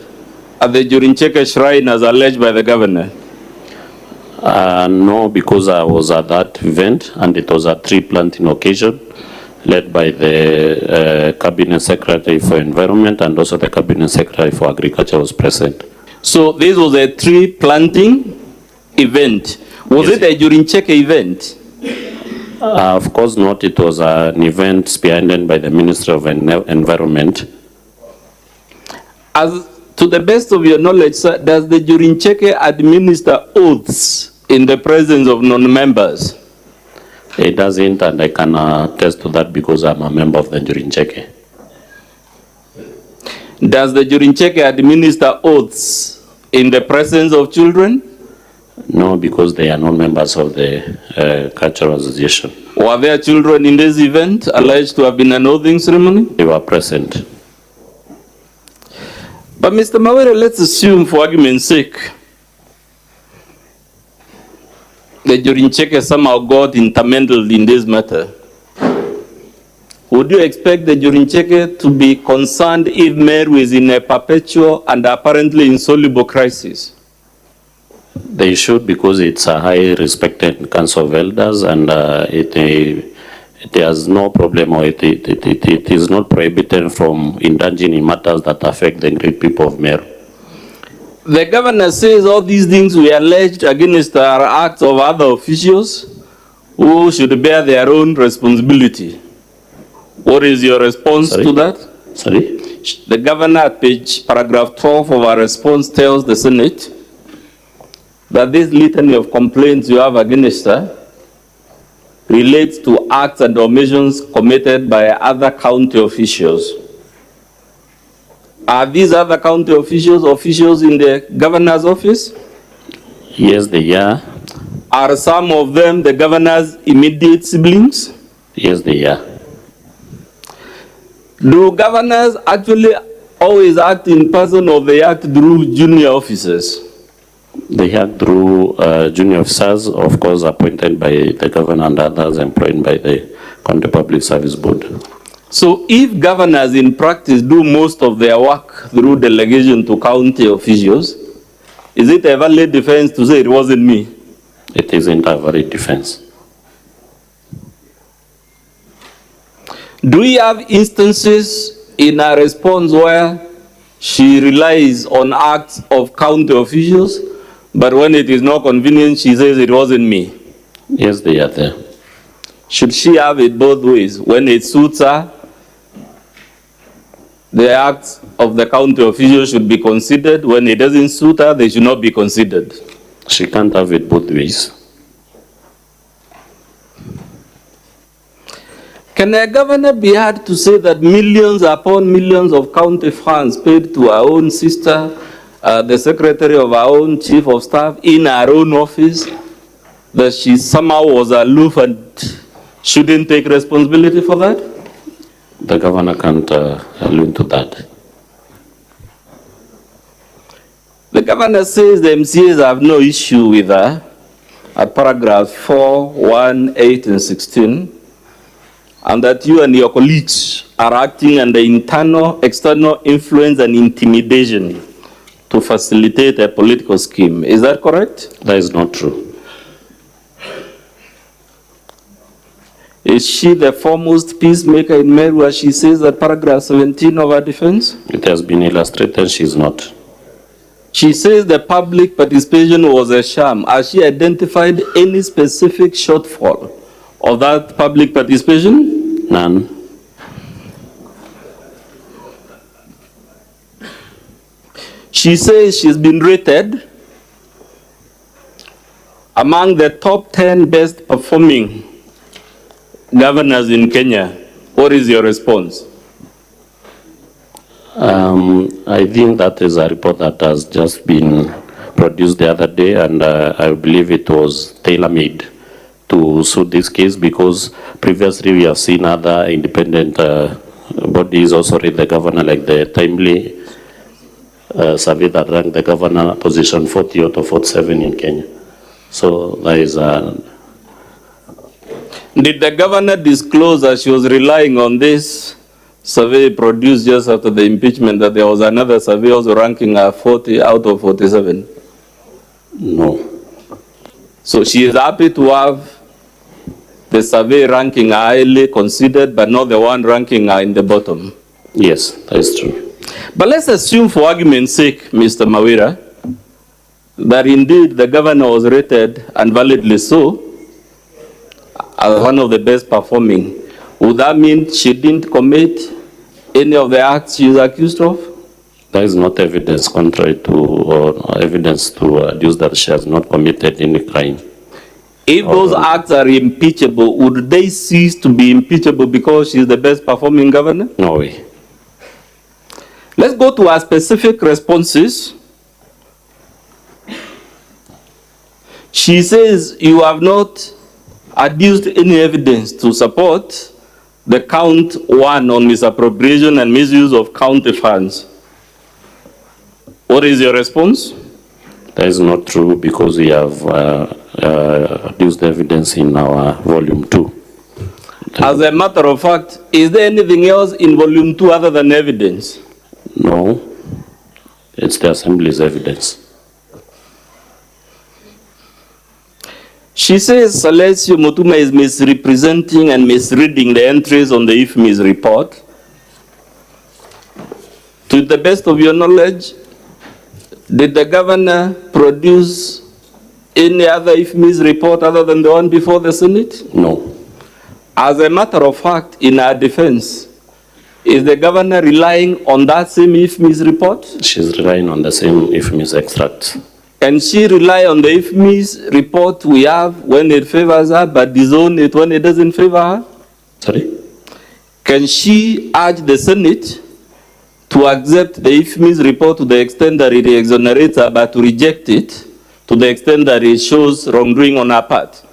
at the Njurincheke shrine as alleged by the governor? No, because I was at that event and it was a tree planting occasion led by the Cabinet Secretary for Environment, and also the Cabinet Secretary for Agriculture was present. So this was a tree planting event. Was Yes. it a Njurincheke event? Of course not. It was an event spearheaded by the Ministry of Environment. As to the best of your knowledge, sir, does the Njurincheke administer oaths in the presence of non-members? It doesn't, and I can attest to that because I'm a member of the Njurincheke. Does the Njurincheke administer oaths in the presence of children? No, because they are not members of the cultural association. Were there children in this event alleged to have been an oathing ceremony? They were present. But Mr. Mawere, let's assume for argument's sake, the Njurincheke somehow got intermingled in this matter. Would you expect the Njurincheke to be concerned if Meru is in a perpetual and apparently insoluble crisis? They should, because it's a high respected council of elders, and it has no problem, or it is not prohibited from indulging in matters that affect the great people of Meru. The governor says all these things we alleged against are acts of other officials who should bear their own responsibility. What is your response to that? Sorry? The governor at paragraph 12 of our response tells the Senate that this litany of complaints you have against her relates to acts and omissions committed by other county officials. Are these other county officials in the governor's office? Yes, they are. Are some of them the governor's immediate siblings? Yes, they are. Do governors actually always act in person, or they act through junior officers? They act through junior officers, of course, appointed by the governor, and others employed by the County Public Service Board. So if governors in practice do most of their work through delegation to county officials, is it a valid defense to say it wasn't me? It isn't a valid defense. Do we have instances in our response where she relies on acts of county officials, but when it is not convenient, she says it wasn't me? Yes, they are there. Should she have it both ways? When it suits her, the acts of the county officials should be considered. When it doesn't suit her, they should not be considered. She can't have it both ways. Can a governor be heard to say that millions upon millions of county funds paid to our own sister, the secretary of our own chief of staff in our own office, that she somehow was aloof and shouldn't take responsibility for that? The governor can't allude to that. The governor says the MCAs have no issue with her at paragraphs 4, 1, 8, and 16, and that you and your colleagues are acting under internal, external influence and intimidation to facilitate a political scheme. Is that correct? That is not true. Is she the foremost peacemaker in Meru, as she says at paragraph 17 of her defense? It has been illustrated she's not. She says the public participation was a sham. Has she identified any specific shortfall of that public participation? None. She says she's been rated among the top 10 best performing governors in Kenya. What is your response? I think that is a report that has just been produced the other day, and I believe it was tailor-made to suit this case, because previously we have seen other independent bodies also read the governor, like the timely survey that ranked the governor position 40 out of 47 in Kenya. So there is a... Did the governor disclose that she was relying on this survey produced just after the impeachment, that there was another survey also ranking her 40 out of 47? No. So she is happy to have the survey ranking her highly considered, but not the one ranking her in the bottom? Yes, that is true. But let's assume, for argument's sake, Mr. Mawira, that indeed the governor was rated, and validly so, as one of the best performing. Would that mean she didn't commit any of the acts she is accused of? There is not evidence contrary to, or evidence to adduce that she has not committed any crime. If those acts are impeachable, would they cease to be impeachable because she is the best performing governor? No way. Let's go to our specific responses. She says you have not adduced any evidence to support the count 1 on misappropriation and misuse of county funds. What is your response? That is not true, because we have adduced evidence in our volume 2. As a matter of fact, is there anything else in volume 2 other than evidence? No, it's the assembly's evidence. She says Salesio Mutuma is misrepresenting and misreading the entries on the IFMI's report. To the best of your knowledge, did the governor produce any other IFMI's report other than the one before the Senate? No. As a matter of fact, in our defense, is the governor relying on that same IFMI's report? She's relying on the same IFMI's extract. Can she rely on the IFMI's report we have when it favors her, but disown it when it doesn't favor her? Sorry? Can she urge the Senate to accept the IFMI's report to the extent that it exonerates her, but to reject it to the extent that it shows wrongdoing on her part?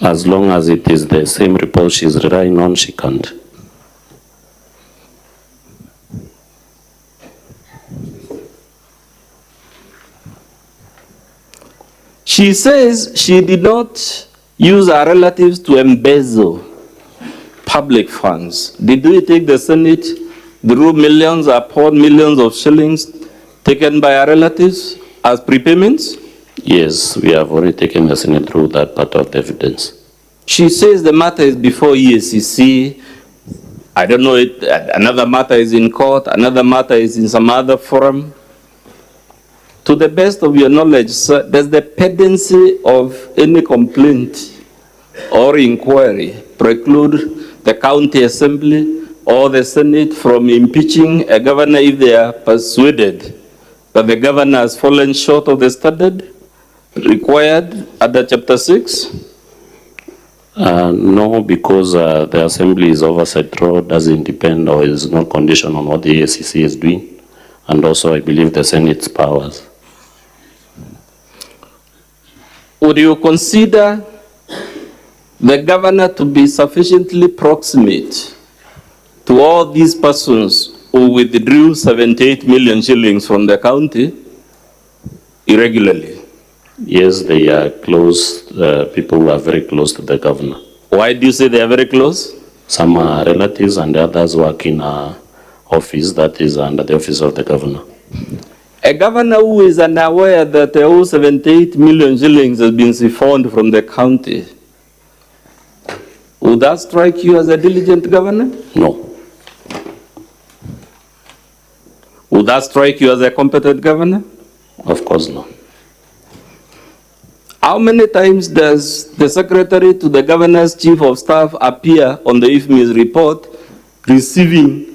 As long as it is the same report she's relying on, she can't. She says she did not use her relatives to embezzle public funds. Did we take the Senate through millions upon millions of shillings taken by her relatives as prepayments? Yes, we have already taken the Senate through that part of the evidence. She says the matter is before EACC. I don't know, another matter is in court, another matter is in some other forum. To the best of your knowledge, sir, does the pendency of any complaint or inquiry preclude the county assembly or the Senate from impeaching a governor if they are persuaded that the governor has fallen short of the standard required under Chapter 6? No, because the assembly is oversight role, doesn't depend or is not conditioned on what the ACC is doing. And also, I believe the Senate's powers. Would you consider the governor to be sufficiently proximate to all these persons who withdrew 78 million shillings from the county irregularly? Yes, they are close, people who are very close to the governor. Why do you say they are very close? Some are relatives and the others work in an office that is under the office of the governor. A governor who is unaware that the whole 78 million shillings has been siphoned from the county, would that strike you as a diligent governor? No. Would that strike you as a competent governor? Of course not. How many times does the secretary to the governor's chief of staff appear on the IFMI's report receiving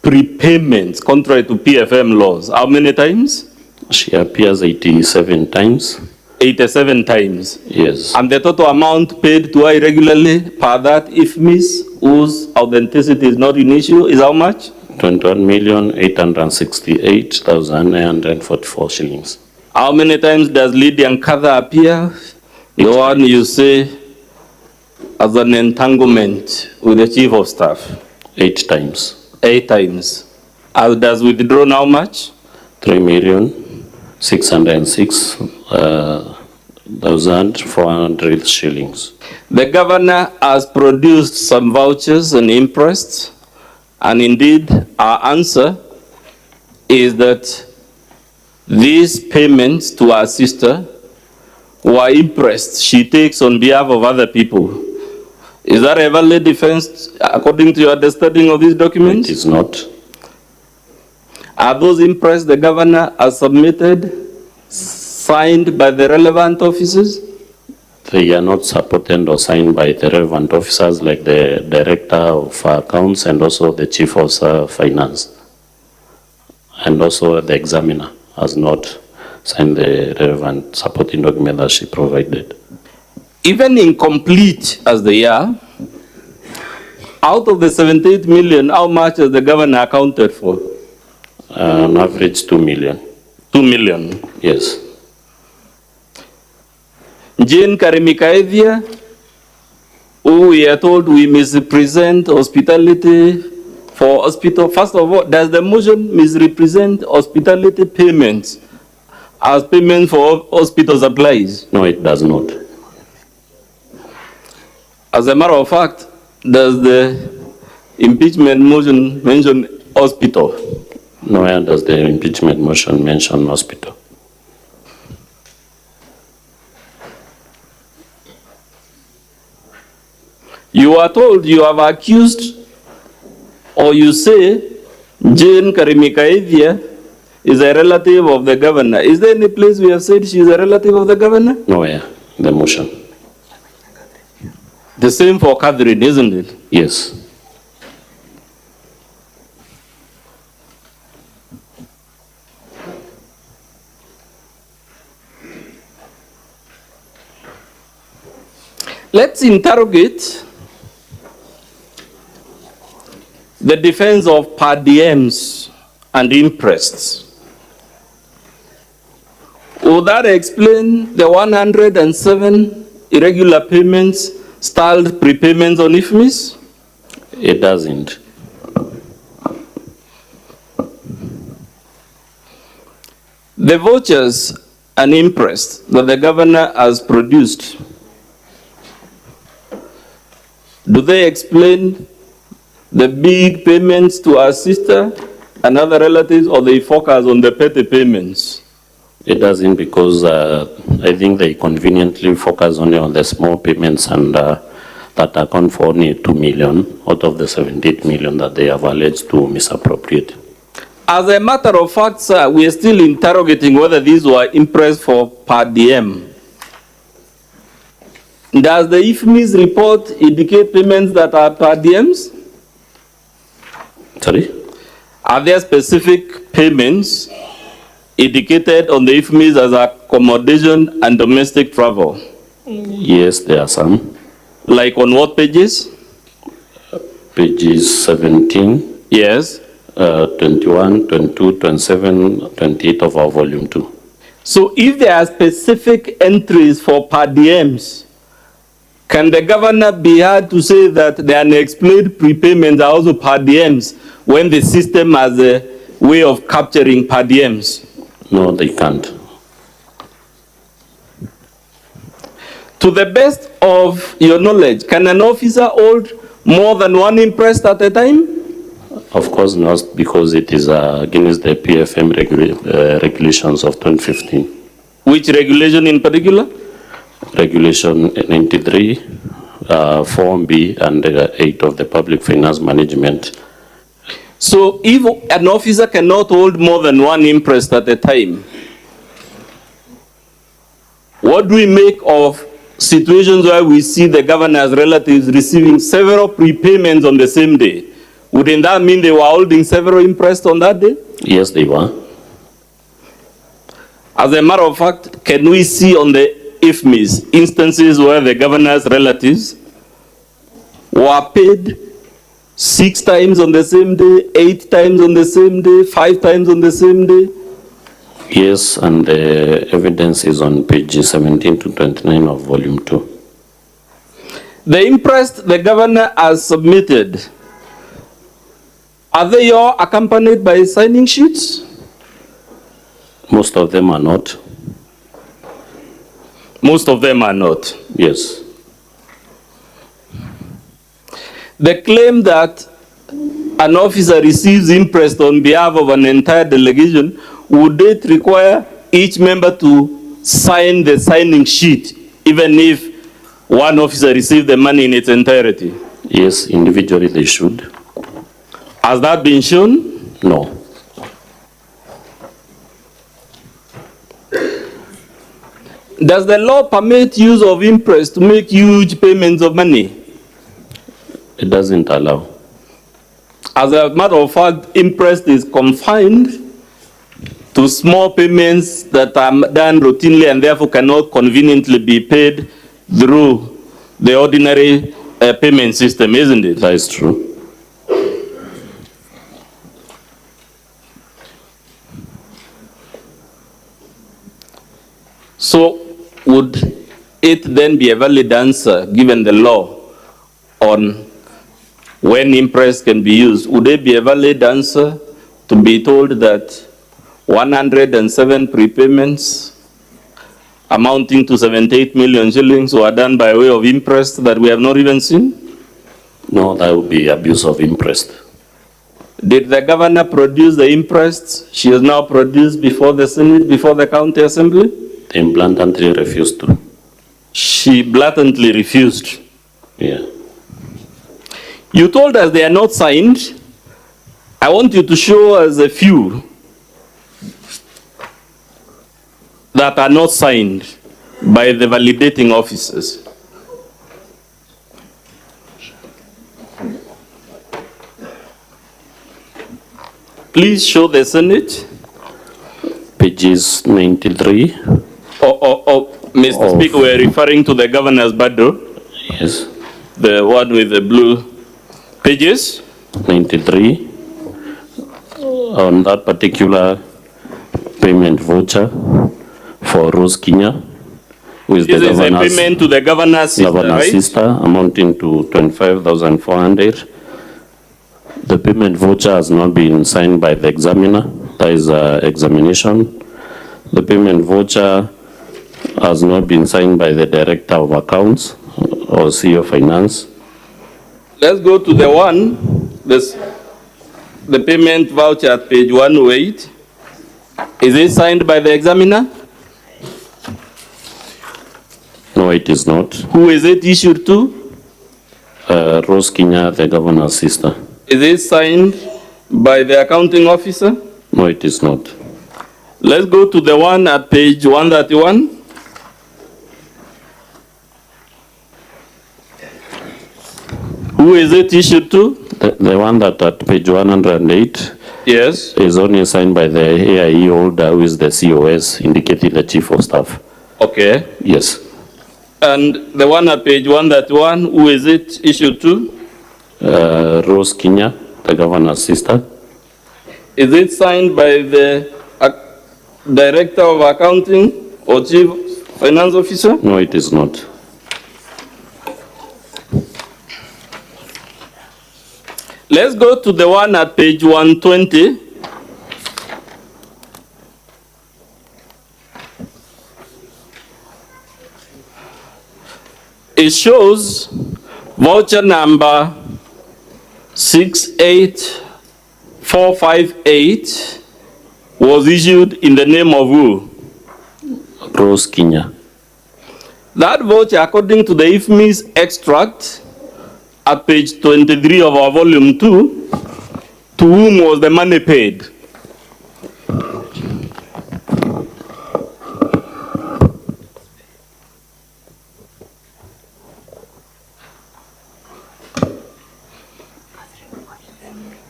prepayments contrary to PFM laws? How many times? She appears 87 times. 87 times? Yes. And the total amount paid to her irregularly per that IFMI's, whose authenticity is not an issue, is how much? 21,868,944 shillings. How many times does Lydia Nkatha appear? The one you say as an entanglement with the chief of staff. 8 times. 8 times. How does withdrawn how much? 3,606,400 shillings. The governor has produced some vouchers and impressed, and indeed our answer is that these payments to our sister were impressed she takes on behalf of other people. Is that a valid defense according to your understanding of this document? It is not. Are those impressed the governor has submitted, signed by the relevant officers? They are not supported or signed by the relevant officers like the Director of Accounts and also the Chief of Finance. And also the examiner has not signed the relevant supporting document that she provided. Even incomplete as they are, out of the 78 million, how much has the governor accounted for? On average, 2 million. 2 million. Yes. Jane Karimikaevia, who we are told we misrepresent hospitality for hospital. First of all, does the motion misrepresent hospitality payments as payment for hospital supplies? No, it does not. As a matter of fact, does the impeachment motion mention hospital? Nowhere does the impeachment motion mention hospital. You are told you have accused, or you say Jane Karimikaevia is a relative of the governor. Is there any place we have said she is a relative of the governor? Nowhere in the motion. The same for Catherine, isn't it? Yes. Let's interrogate the defense of per diems and imprests. Would that explain the 107 irregular payments, styled prepayments on IFMIS? It doesn't. The vouchers and imprests that the governor has produced, do they explain the big payments to our sister and other relatives, or they focus on the petty payments? It doesn't, because I think they conveniently focus only on the small payments and that account for only 2 million out of the 78 million that they have alleged to misappropriate. As a matter of fact, sir, we are still interrogating whether these were impressed for per diem. Does the IFMIS report indicate payments that are per diems? Sorry? Are there specific payments indicated on the IFMIS as accommodation and domestic travel? Yes, there are some. Like on what pages? Pages 17. Yes. 21, 22, 27, 28 of our volume 2. So if there are specific entries for per diems, can the governor be heard to say that the unexplained prepayments are also per diems when the system has a way of capturing per diems? No, they can't. To the best of your knowledge, can an officer hold more than one imprest at a time? Of course not, because it is against the PFM regulations of 2015. Which regulation in particular? Regulation 93, 4B, and 8 of the Public Finance Management. So if an officer cannot hold more than one imprest at a time, what do we make of situations where we see the governor's relatives receiving several prepayments on the same day? Wouldn't that mean they were holding several imprests on that day? Yes, they were. As a matter of fact, can we see on the IFMIS instances where the governor's relatives were paid 6 times on the same day, 8 times on the same day, 5 times on the same day? Yes, and the evidence is on pages 17 to 29 of volume 2. The impressed the governor has submitted, are they all accompanied by signing sheets? Most of them are not. Most of them are not. Yes. The claim that an officer receives impressed on behalf of an entire delegation, would it require each member to sign the signing sheet, even if one officer received the money in its entirety? Yes, individually they should. Has that been shown? No. Does the law permit use of imprest to make huge payments of money? It doesn't allow. As a matter of fact, imprest is confined to small payments that are done routinely and therefore cannot conveniently be paid through the ordinary payment system, isn't it? That is true. So would it then be a valid answer, given the law, on when imprest can be used? Would it be a valid answer to be told that 107 prepayments amounting to 78 million shillings were done by way of imprest that we have not even seen? No, that would be abuse of imprest. Did the governor produce the imprest she has now produced before the Senate, before the county assembly? They blatantly refused to. She blatantly refused. Yeah. You told us they are not signed. I want you to show us a few that are not signed by the validating officers. Please show the Senate. Pages 93. Mr. Speaker, we are referring to the governor's bundle. Yes. The one with the blue pages. 93. On that particular payment voucher for Rose Kenya, who is This the is a governor's payment to the governor's sister, right? sister, amounting to 25,400. The payment voucher has not been signed by the examiner. That is examination. The payment voucher has not been signed by the Director of Accounts or CEO Finance. Let's go to the one, the payment voucher at page 108. Is it signed by the examiner? No, it is not. Who is it issued to? Rose Kenya, the governor's sister. Is it signed by the accounting officer? No, it is not. Let's go to the one at page 131. Who is it issued to? The one that at page 108 Yes. is only signed by the AIE holder, who is the COS, indicating the chief of staff. Okay. Yes. And the one at page 131, who is it issued to? Rose Kenya, the governor's sister. Is it signed by the Director of Accounting or Chief Finance Officer? No, it is not. Let's go to the one at page 120. It shows voucher number 68458 was issued in the name of who? Rose Kenya. That voucher, according to the IFMI's extract at page 23 of our volume 2, to whom was the money paid?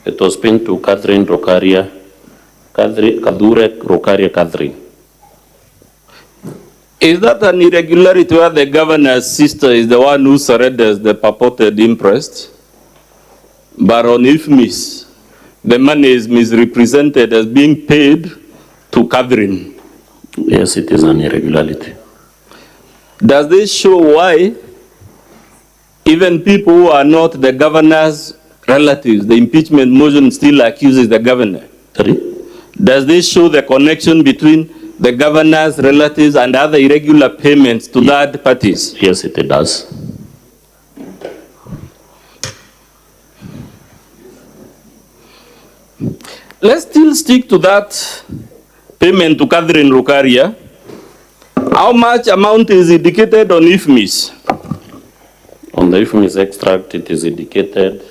It was paid to Kadure Rokaria Catherine. Is that an irregularity where the governor's sister is the one who surrenders the purported imprest? but on IFMIS, the money is misrepresented as being paid to Catherine. Yes, it is an irregularity. Does this show why even people who are not the governor's relatives, the impeachment motion still accuses the governor? Sorry? Does this show the connection between the governor's relatives and other irregular payments to third parties? Yes, it does. Let's still stick to that payment to Catherine Lukaria. How much amount is indicated on IFMIS? On the IFMIS extract, it is indicated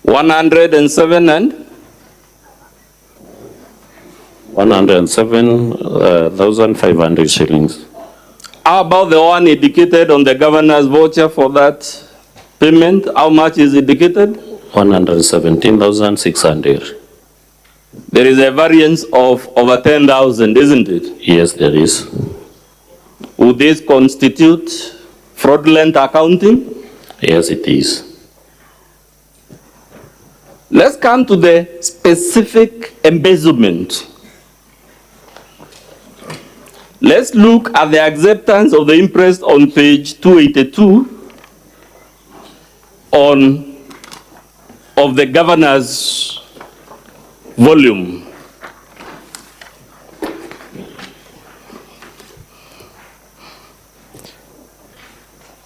$107,500 shillings. How about the one indicated on the governor's voucher for that payment? How much is indicated? 117,600. There is a variance of over 10,000, isn't it? Yes, there is. Would this constitute fraudulent accounting? Yes, it is. Let's come to the specific embezzlement. Let's look at the acceptance of the interest on page 282 of the governor's volume.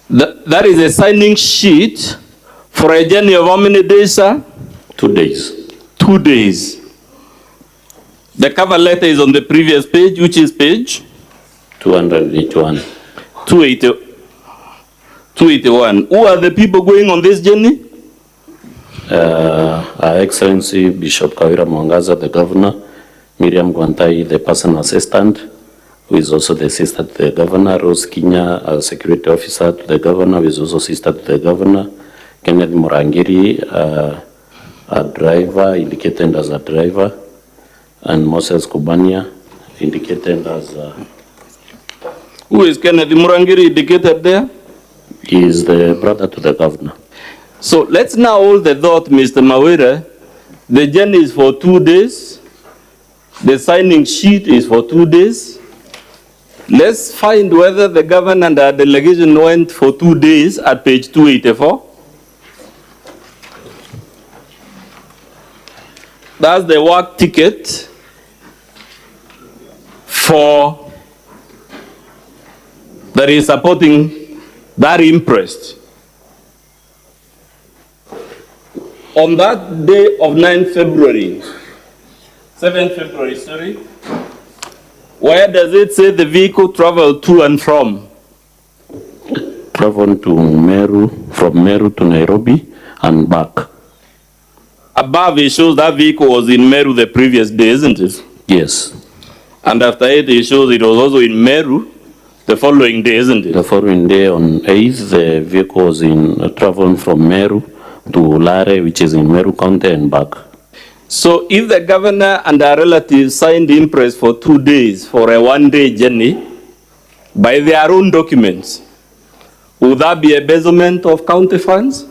That is a signing sheet for a journey of how many days, sir? 2 days. 2 days. The cover letter is on the previous page, which is page 281. 281. Who are the people going on this journey? Her Excellency Bishop Kawira Mwangaza, the governor, Miriam Gwantai, the personal assistant, who is also the sister to the governor, Rose Kinya, a security officer to the governor, who is also sister to the governor, Kenneth Murangiri, a driver, indicated as a driver, and Moses Kubania, indicated as Who is Kenneth Murangiri indicated there? he is the brother to the governor. So let's now hold the thought, Mr. Mawira. The journey is for 2 days. The signing sheet is for 2 days. Let's find whether the governor and our delegation went for 2 days at page 284. That's the work ticket for that is supporting that interest. On that day of 7th February, sorry, where does it say the vehicle traveled to and from? Traveled to Meru, from Meru to Nairobi and back. Above it shows that vehicle was in Meru the previous day, isn't it? Yes. And after it shows it was also in Meru the following day, isn't it? The following day on 8th, the vehicle was traveling from Meru to Lare, which is in Meru County, and back. So if the governor and our relatives signed impress for 2 days for a 1-day journey by their own documents, would that be embezzlement of county funds?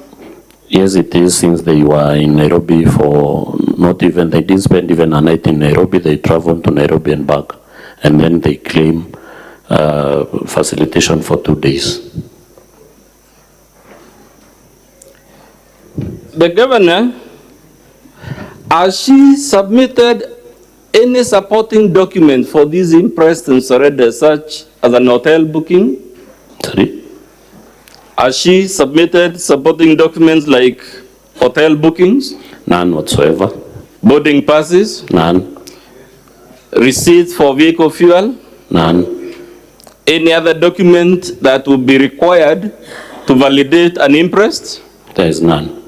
Yes, it is, since they were in Nairobi for they didn't spend even a night in Nairobi, they traveled to Nairobi and back, and then they claim facilitation for 2 days. The governor, has she submitted any supporting document for these impressed and surrendered, such as an hotel booking? Sorry? Has she submitted supporting documents like hotel bookings? None whatsoever. Boarding passes? None. Receipts for vehicle fuel? None. Any other document that would be required to validate an imprest? There is none.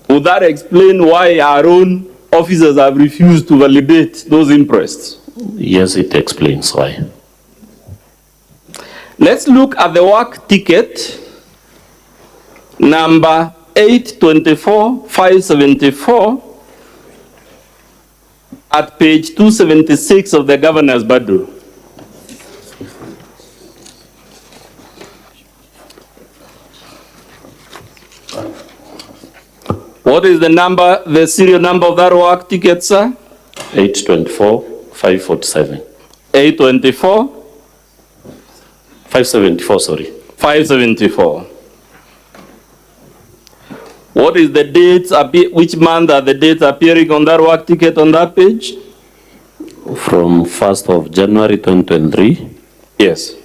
Would that explain why our own officers have refused to validate those imprests? Yes, it explains why. Let's look at the work ticket number 824-574 at page 276 of the governor's bundle. What is the number, the serial number of that work ticket, sir? 824 547. 824 574, sorry. 574. What is the dates, which month are the dates appearing on that work ticket on that page? From 1st of January 2023. Yes.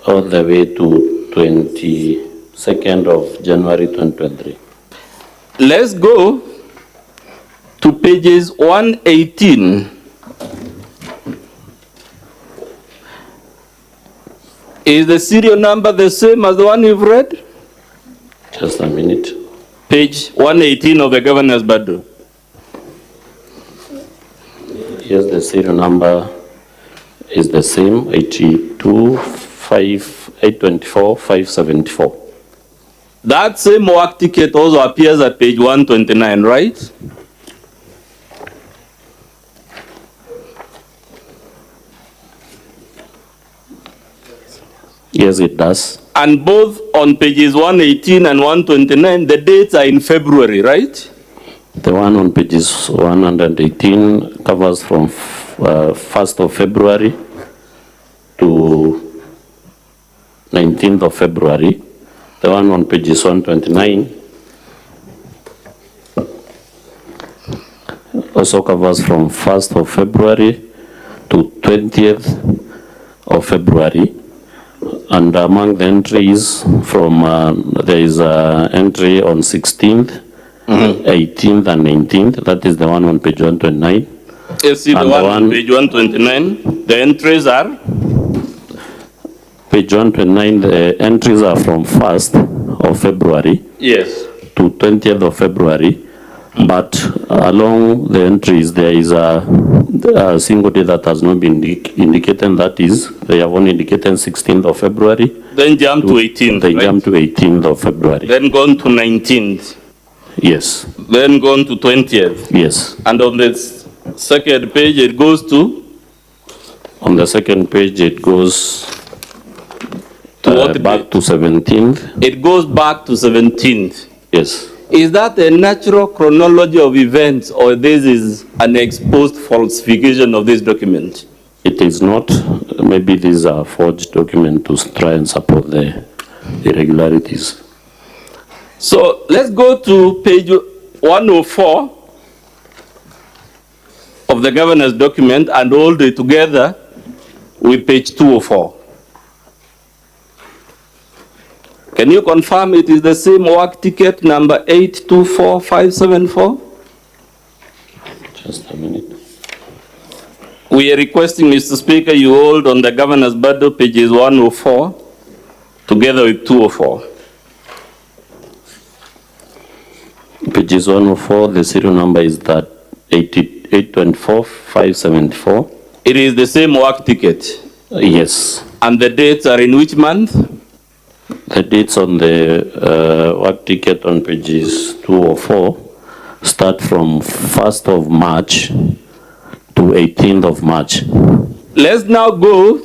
All the way to 22nd of January 2023. Let's go to pages 118. Is the serial number the same as the one you've read? Just a minute. Page 118 of the governor's bundle. Yes, the serial number is the same, 824 574. That same work ticket also appears at page 129, right? Yes, it does. And both on pages 118 and 129, the dates are in February, right? The one on pages 118 covers from 1st of February to 19th of February. The one on pages 129 also covers from 1st of February to 20th of February. And among the entries from, there is an entry on 16th, 18th and 19th. That is the one on page 129. Yes, see the one on page 129. The entries are? Page 129, the entries are from 1st of February Yes. to 20th of February. But along the entries, there is a single day that has not been indicated. That is, they have only indicated 16th of February. Then jump to 18th, They right? jump to 18th of February. Then gone to 19th. Yes. Then gone to 20th. Yes. And on the second page, it goes to? On the second page, it goes what back to 17th. It goes back to 17th. Yes. Is that a natural chronology of events, or this is an exposed falsification of this document? It is not. Maybe these are forged documents to try and support the irregularities. So let's go to page 104 of the governor's document and hold it together with page 204. Can you confirm it is the same work ticket number 824574? Just a minute. We are requesting, Mr. Speaker, you hold on the governor's bundle pages 104 together with 204. Pages 104, the serial number is that 824-574. It is the same work ticket. Yes. And the dates are in which month? The dates on the work ticket on pages 204 start from 1st of March to 18th of March. Let's now go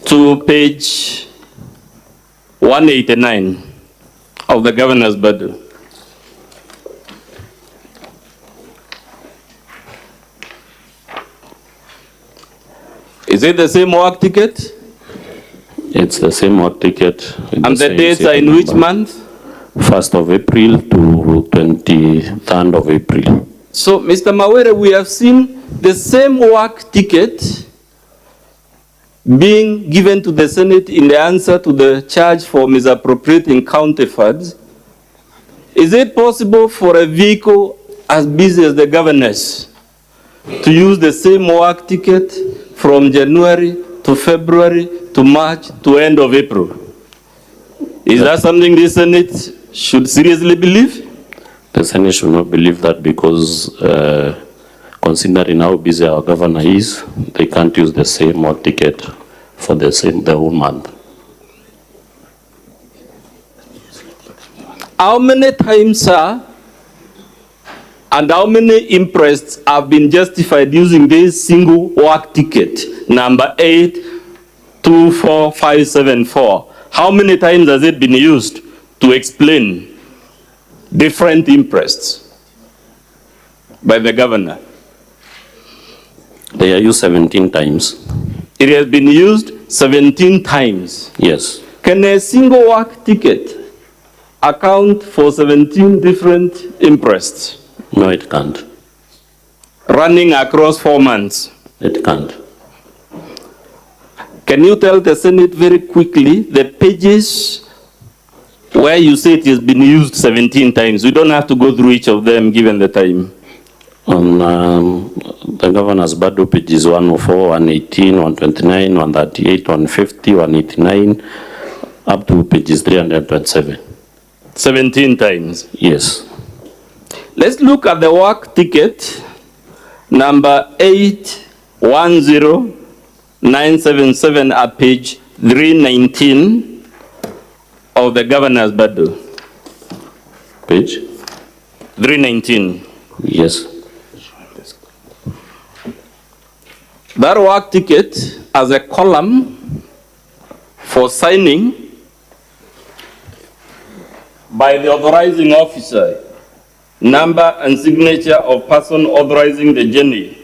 to page 189 of the governor's bundle. Is it the same work ticket? It's the same work ticket. And the dates are in which month? 1st of April to 23rd of April. So, Mr. Mawere, we have seen the same work ticket being given to the Senate in the answer to the charge for misappropriating county funds. Is it possible for a vehicle as busy as the governor's to use the same work ticket from January to February to March to end of April? Is that something the Senate should seriously believe? The Senate should not believe that because considering how busy our governor is, they can't use the same work ticket for the whole month. How many times, sir, And how many imprests have been justified using this single work ticket, number 824574? How many times has it been used to explain different imprests by the governor? They are used 17 times. It has been used 17 times. Yes. Can a single work ticket account for 17 different imprests? No, it can't. Running across 4 months? It can't. Can you tell the Senate very quickly the pages where you say it has been used 17 times? We don't have to go through each of them given the time. On the governor's Bado pages 104, 118, 129, 138, 150, 189, up to pages 327. 17 times? Yes. Let's look at the work ticket number 810977 at page 319 of the governor's Bado. Page? 319. Yes. That work ticket has a column for signing by the authorizing officer, number and signature of person authorizing the journey.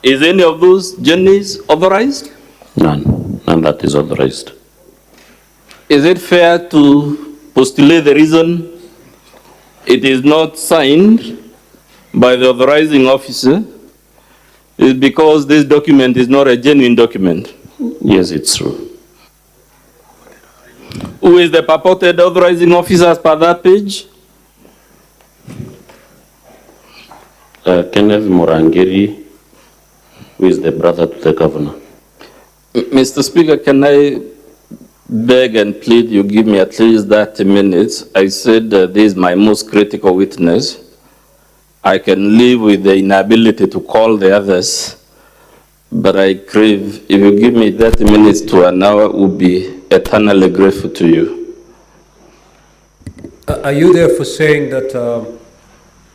Is any of those journeys authorized? None. None that is authorized. Is it fair to postulate the reason it is not signed by the authorizing officer is because this document is not a genuine document? Yes, it's true. Who is the purported authorizing officer as per that page? Kenneth Morangeri, who is the brother to the governor. Mr. Speaker, can I beg and plead you give me at least 30 minutes? I said this is my most critical witness. I can live with the inability to call the others, but I crave, if you give me 30 minutes to an hour, would be eternally grateful to you. Are you therefore saying that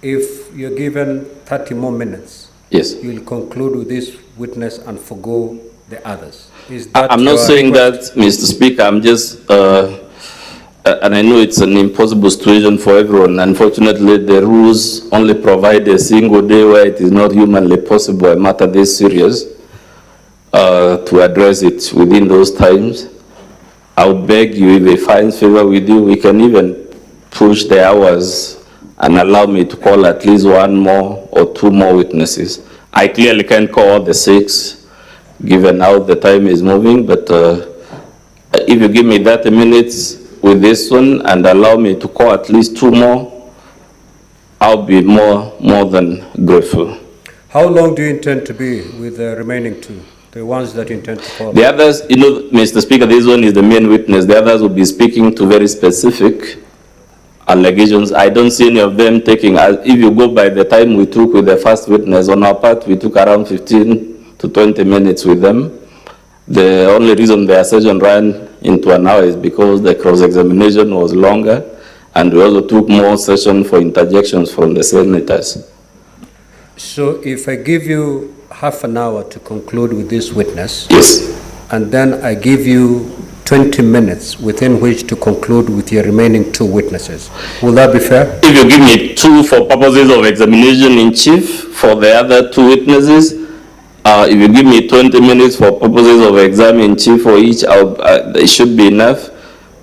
if you're given 30 more minutes, yes, you'll conclude with this witness and forgo the others? Is that I'm not saying request? that, Mr. Speaker. I'm just, and I know it's an impossible situation for everyone. Unfortunately, the rules only provide a single day where it is not humanly possible, a matter this serious, to address it within those times. I would beg you, if it finds favor with you, we can even push the hours and allow me to call at least one more or two more witnesses. I clearly can't call all the 6, given how the time is moving, but if you give me 30 minutes with this one and allow me to call at least 2 more, I'll be more than grateful. How long do you intend to be with the remaining 2, the ones that you intend to call? The others, you know, Mr. Speaker, this one is the main witness. The others will be speaking to very specific allegations. I don't see any of them taking, if you go by the time we took with the first witness, on our part, we took around 15 to 20 minutes with them. The only reason the session ran into an hour is because the cross-examination was longer, and we also took more session for interjections from the senators. So if I give you half an hour to conclude with this witness, yes, and then I give you 20 minutes within which to conclude with your remaining 2 witnesses, will that be fair? If you give me 2 for purposes of examination in chief for the other 2 witnesses, if you give me 20 minutes for purposes of exam in chief for each, it should be enough.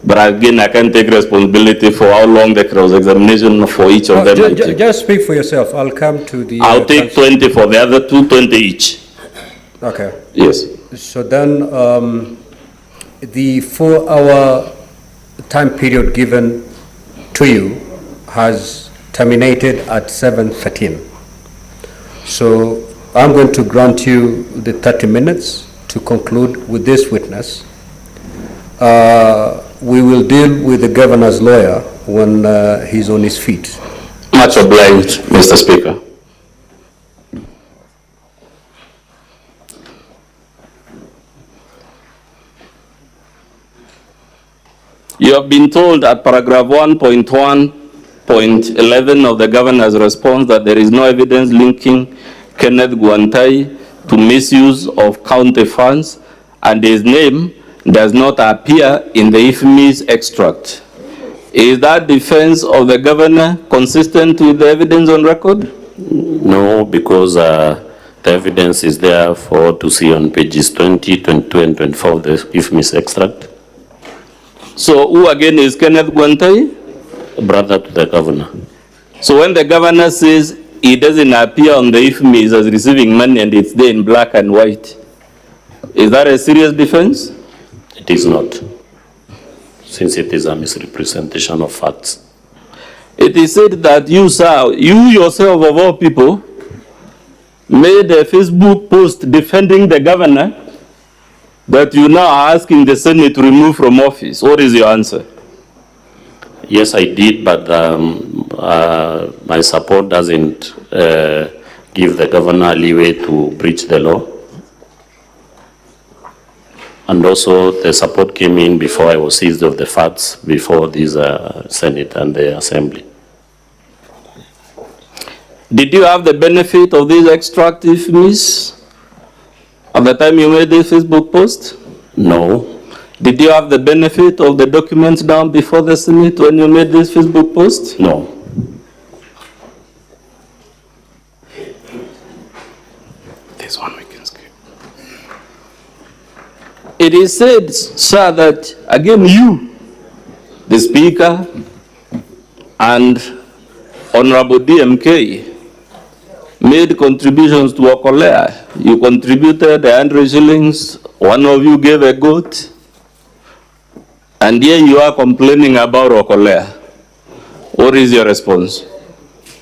But again, I can't take responsibility for how long the cross-examination for each of them. Just speak for yourself. I'll come to the... I'll take 20 for the other 2, 20 each. Okay. Yes. So then the 4-hour time period given to you has terminated at 7:13. So I'm going to grant you the 30 minutes to conclude with this witness. We will deal with the governor's lawyer when he's on his feet. Much obliged, Mr. Speaker. You have been told at paragraph 1.1 point 11 of the governor's response that there is no evidence linking Kenneth Gwantai to misuse of county funds, and his name does not appear in the Impeached extract. Is that defense of the governor consistent with the evidence on record? No, because the evidence is there for to see on pages 20, 22, and 24 of the Impeached extract. So who again is Kenneth Gwantai? Brother to the governor. So when the governor says he doesn't appear on the Impeached as receiving money and it's there in black and white, is that a serious defense? It is not, since it is a misrepresentation of facts. It is said that you, sir, you yourself of all people, made a Facebook post defending the governor that you now are asking the Senate to remove from office. What is your answer? Yes, I did, but my support doesn't give the governor leeway to breach the law. And also, the support came in before I was seized of the facts before this Senate and the Assembly. Did you have the benefit of this extract, Impeached, at the time you made this Facebook post? No. Did you have the benefit of the documents down before the Senate when you made this Facebook post? No. This one we can skip. It is said, sir, that again you, the Speaker, and Honorable DMK made contributions to Okolea. You contributed 100 shillings, one of you gave a goat, and here you are complaining about Okolea. What is your response?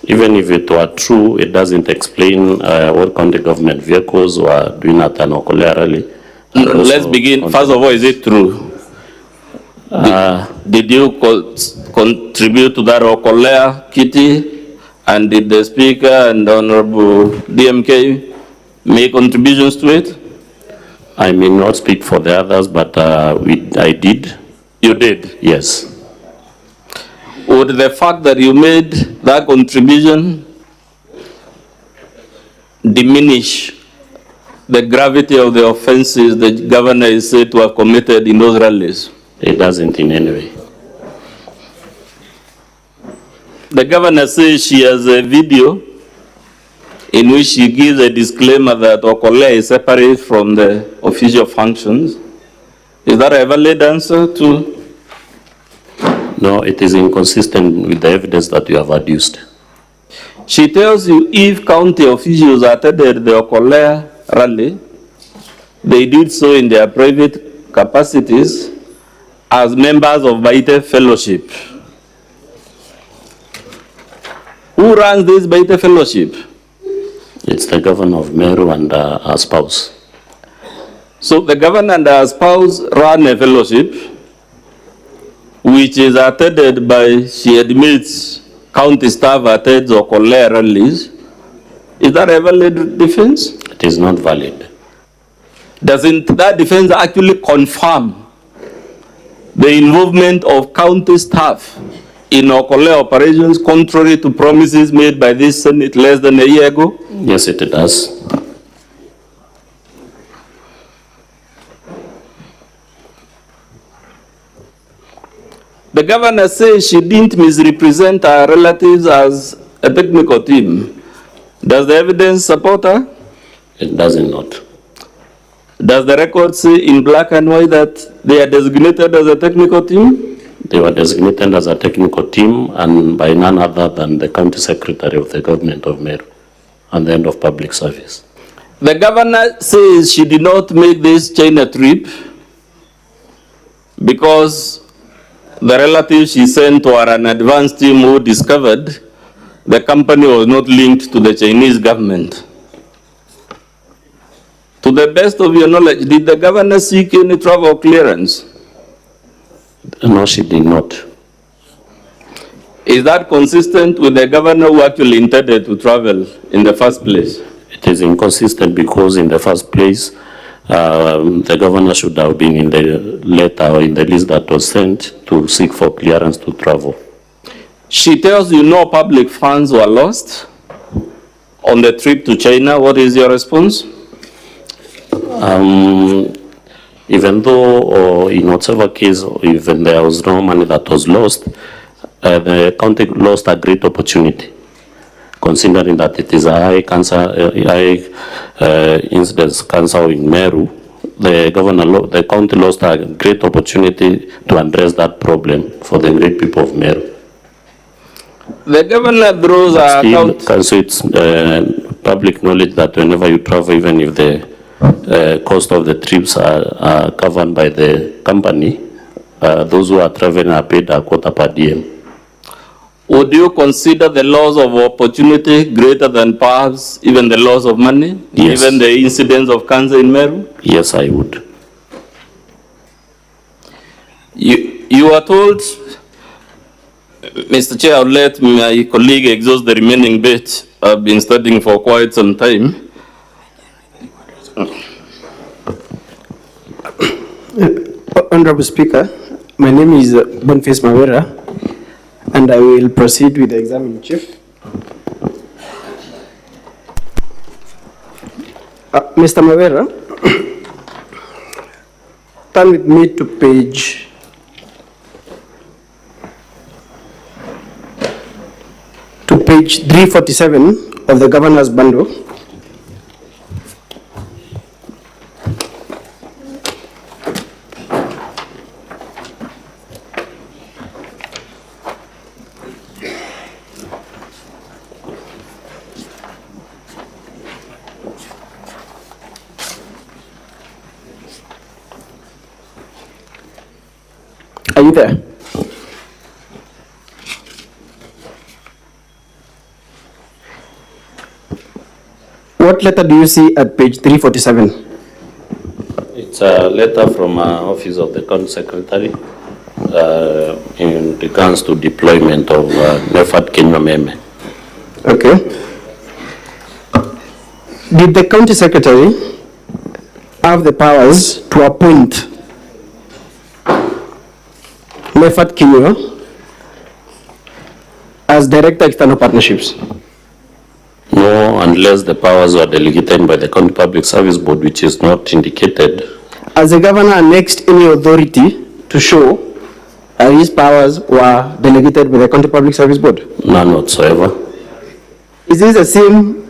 Even if it were true, it doesn't explain what county government vehicles were doing at an Okolea rally. Let's begin. First of all, is it true? Did you contribute to that Okolea kitty? And did the Speaker and Honorable DMK make contributions to it? I may not speak for the others, but I did. You did? Yes. Would the fact that you made that contribution diminish the gravity of the offenses the governor is said to have committed in those rallies? It doesn't in any way. The governor says she has a video in which she gives a disclaimer that Okolea is separate from the official functions. Is that a valid answer to? No, it is inconsistent with the evidence that you have adduced. She tells you if county officials attended the Okolea rally, they did so in their private capacities as members of Baite Fellowship. Who runs this Baite Fellowship? It's the governor of Meru and her spouse. So the governor and her spouse run a fellowship which is attended by, she admits, county staff attends Okolea rallies. Is that a valid defense? It is not valid. Doesn't that defense actually confirm the involvement of county staff in Okolea operations contrary to promises made by this Senate less than a year ago? Yes, it does. The governor says she didn't misrepresent her relatives as a technical team. Does the evidence support her? It does not. Does the record say in black and white that they are designated as a technical team? They were designated as a technical team and by none other than the county secretary of the government of Meru and the end of public service. The governor says she did not make this China trip because the relatives she sent were an advance team who discovered the company was not linked to the Chinese government. To the best of your knowledge, did the governor seek any travel clearance? No, she did not. Is that consistent with the governor who actually intended to travel in the first place? It is inconsistent because in the first place, the governor should have been in the letter or in the list that was sent to seek for clearance to travel. She tells you no public funds were lost on the trip to China. What is your response? Even though in whatever case, even there was no money that was lost, the county lost a great opportunity, considering that it is a high cancer, incidence cancer in Meru. The county lost a great opportunity to address that problem for the great people of Meru. The governor draws a account. So it's public knowledge that whenever you travel, even if the cost of the trips are covered by the company, those who are traveling are paid a quota per diem. Would you consider the loss of opportunity greater than perhaps even the loss of money, Yes. given the incidence of cancer in Meru? Yes, I would. You are told, Mr. Chair, I'll let my colleague exhaust the remaining bit. I've been studying for quite some time. Honorable Speaker, my name is Boniface Mawera, and I will proceed with the examining chief. Mr. Mawera, turn with me to page 347 of the governor's bundle. Are you there? What letter do you see at page 347? It's a letter from Office of the County Secretary in regards to deployment of NEFAT Kenya Meme. Okay. Did the county secretary have the powers to appoint NEFAT Kenya as Director External Partnerships? No, unless the powers were delegated by the County Public Service Board, which is not indicated. As the governor annexed any authority to show his powers were delegated by the County Public Service Board? None whatsoever. Is this the same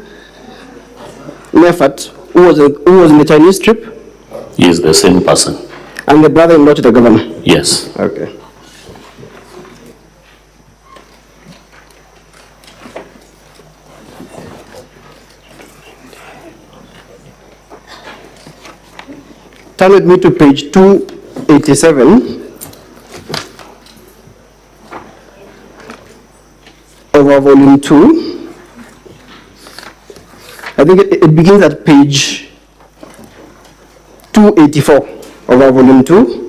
NEFAT who was in the Chinese trip? He is the same person. And the brother-in-law to the governor? Yes. Okay. Turn with me to page 287 of our volume 2. I think it begins at page 284 of our volume 2.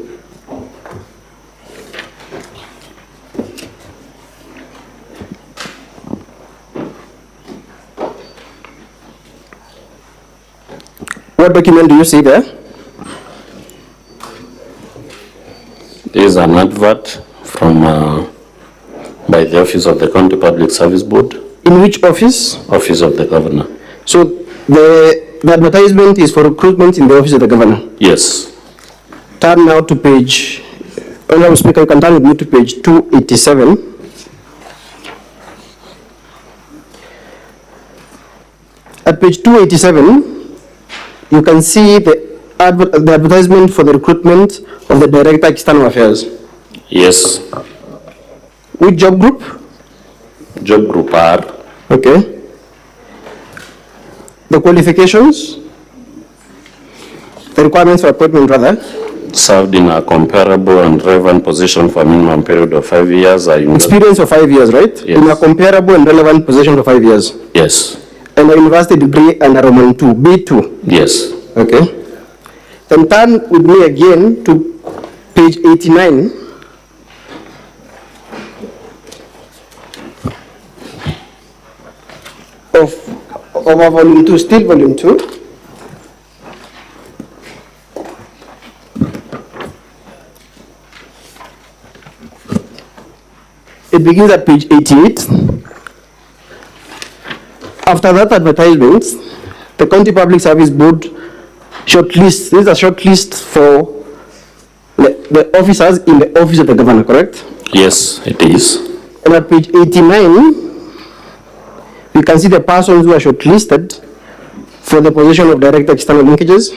What document do you see there? There is an advert from by the Office of the County Public Service Board. In which office? Office of the Governor. So the advertisement is for recruitment in the Office of the Governor? Yes. Turn now to page, Honorable Speaker, you can turn with me to page 287. At page 287, you can see the advertisement for the recruitment of the Director External Affairs. Yes. Which job group? Job group R. Okay. The qualifications? The requirements for appointment, rather? Served in a comparable and relevant position for a minimum period of 5 years. Experience of 5 years, right? Yes. In a comparable and relevant position for 5 years. Yes. And a university degree and a Roman 2, B2. Yes. Okay. Then turn with me again to page 89. Of our volume 2, still volume 2. It begins at page 88. After that advertisement, the County Public Service Board shortlist. This is a shortlist for the officers in the office of the governor, correct? Yes, it is. And at page 89, we can see the persons who are shortlisted for the position of Director External Linkages.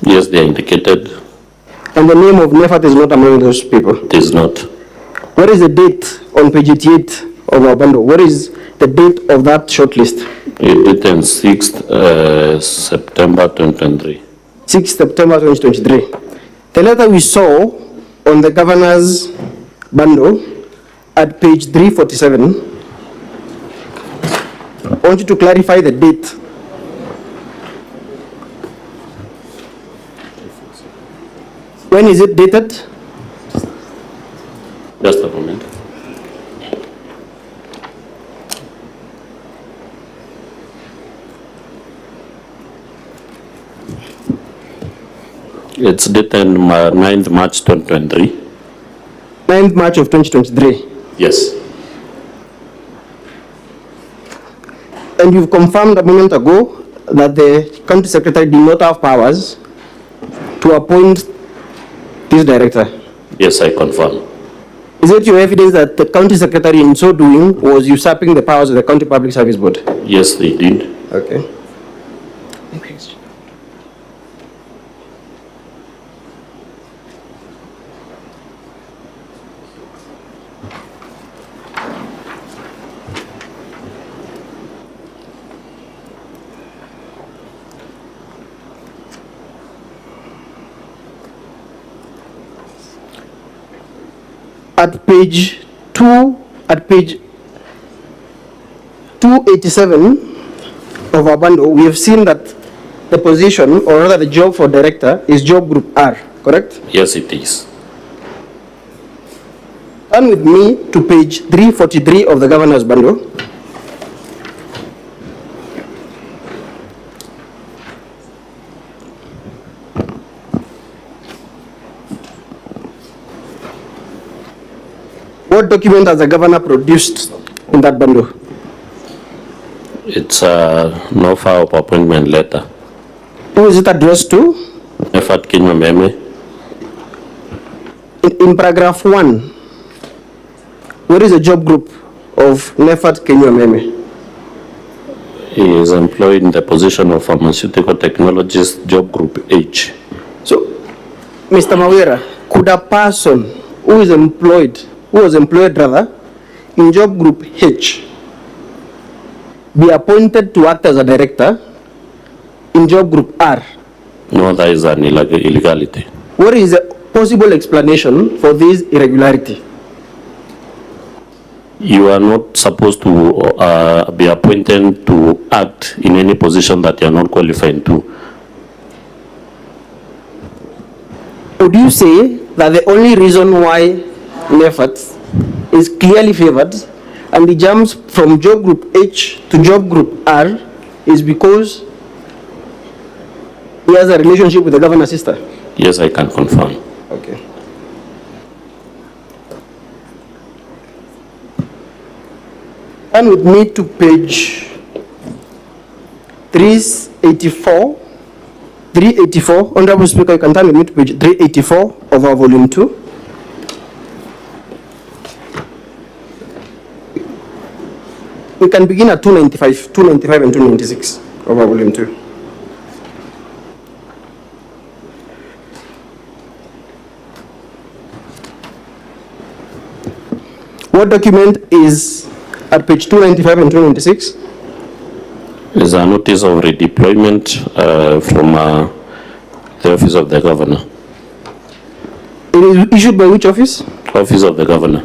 Yes, they are indicated. And the name of Nefat is not among those people. It is not. What is the date on page 88 of our bundle? What is the date of that shortlist? It ends 6th September 2023. 6th September 2023. The letter we saw on the governor's bundle at page 347, I want you to clarify the date. When is it dated? Just a moment. It's dated 9th March 2023. 9th March of 2023. Yes. And you've confirmed a moment ago that the county secretary did not have powers to appoint this director. Yes, I confirm. Is it your evidence that the county secretary in so doing was usurping the powers of the County Public Service Board? Yes, they did. Okay. At page 287 of our bundle, we have seen that the position, or rather the job for director, is job group R, correct? Yes, it is. Turn with me to page 343 of the governor's bundle. What document has the governor produced in that bundle? It's a offer of appointment letter. Who is it addressed to? Nefat Kenyans. In paragraph 1, what is the job group of Nefat Kenyans? He is employed in the position of pharmaceutical technologist, job group H. So, Mr. Mawira, could a person who was employed in job group H be appointed to act as a director in job group R? No, that is an illegality. What is the possible explanation for this irregularity? You are not supposed to be appointed to act in any position that you are not qualified to. Would you say that the only reason why Nefat is clearly favored and he jumps from job group H to job group R is because he has a relationship with the governor's sister? Yes, I can confirm. Okay. And with me to page 384. Honorable Speaker, you can turn with me to page 384 of our volume 2. We can begin at 295 and 296 of our volume 2. What document is at page 295 and 296? Is a notice of redeployment from the office of the governor. It is issued by which office? Office of the governor.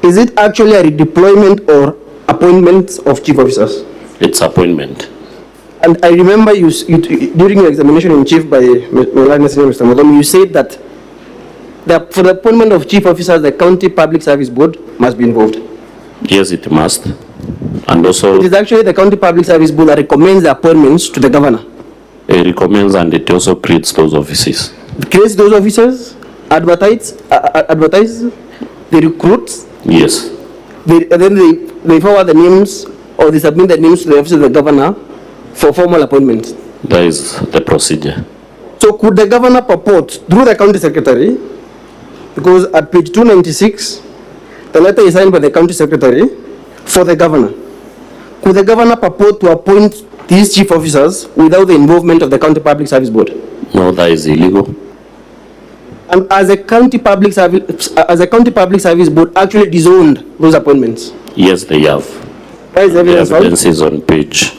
Is it actually a redeployment or appointment of chief officers? It's appointment. And I remember you during your examination in chief by Mr. Modom, you said that for the appointment of chief officers, the County Public Service Board must be involved. Yes, it must. And also, it is actually the County Public Service Board that recommends the appointments to the governor. It recommends and it also creates those offices. It creates those officers, advertise, they recruit, Yes. Then they forward the names, or they submit the names to the office of the governor for formal appointment. That is the procedure. So could the governor purport through the county secretary, because at page 296, the letter is signed by the county secretary for the governor. Could the governor purport to appoint these chief officers without the involvement of the county public service board? No, that is illegal. And as a county public service board actually disowned those appointments? Yes, they have. Where is the evidence? The evidence is on page.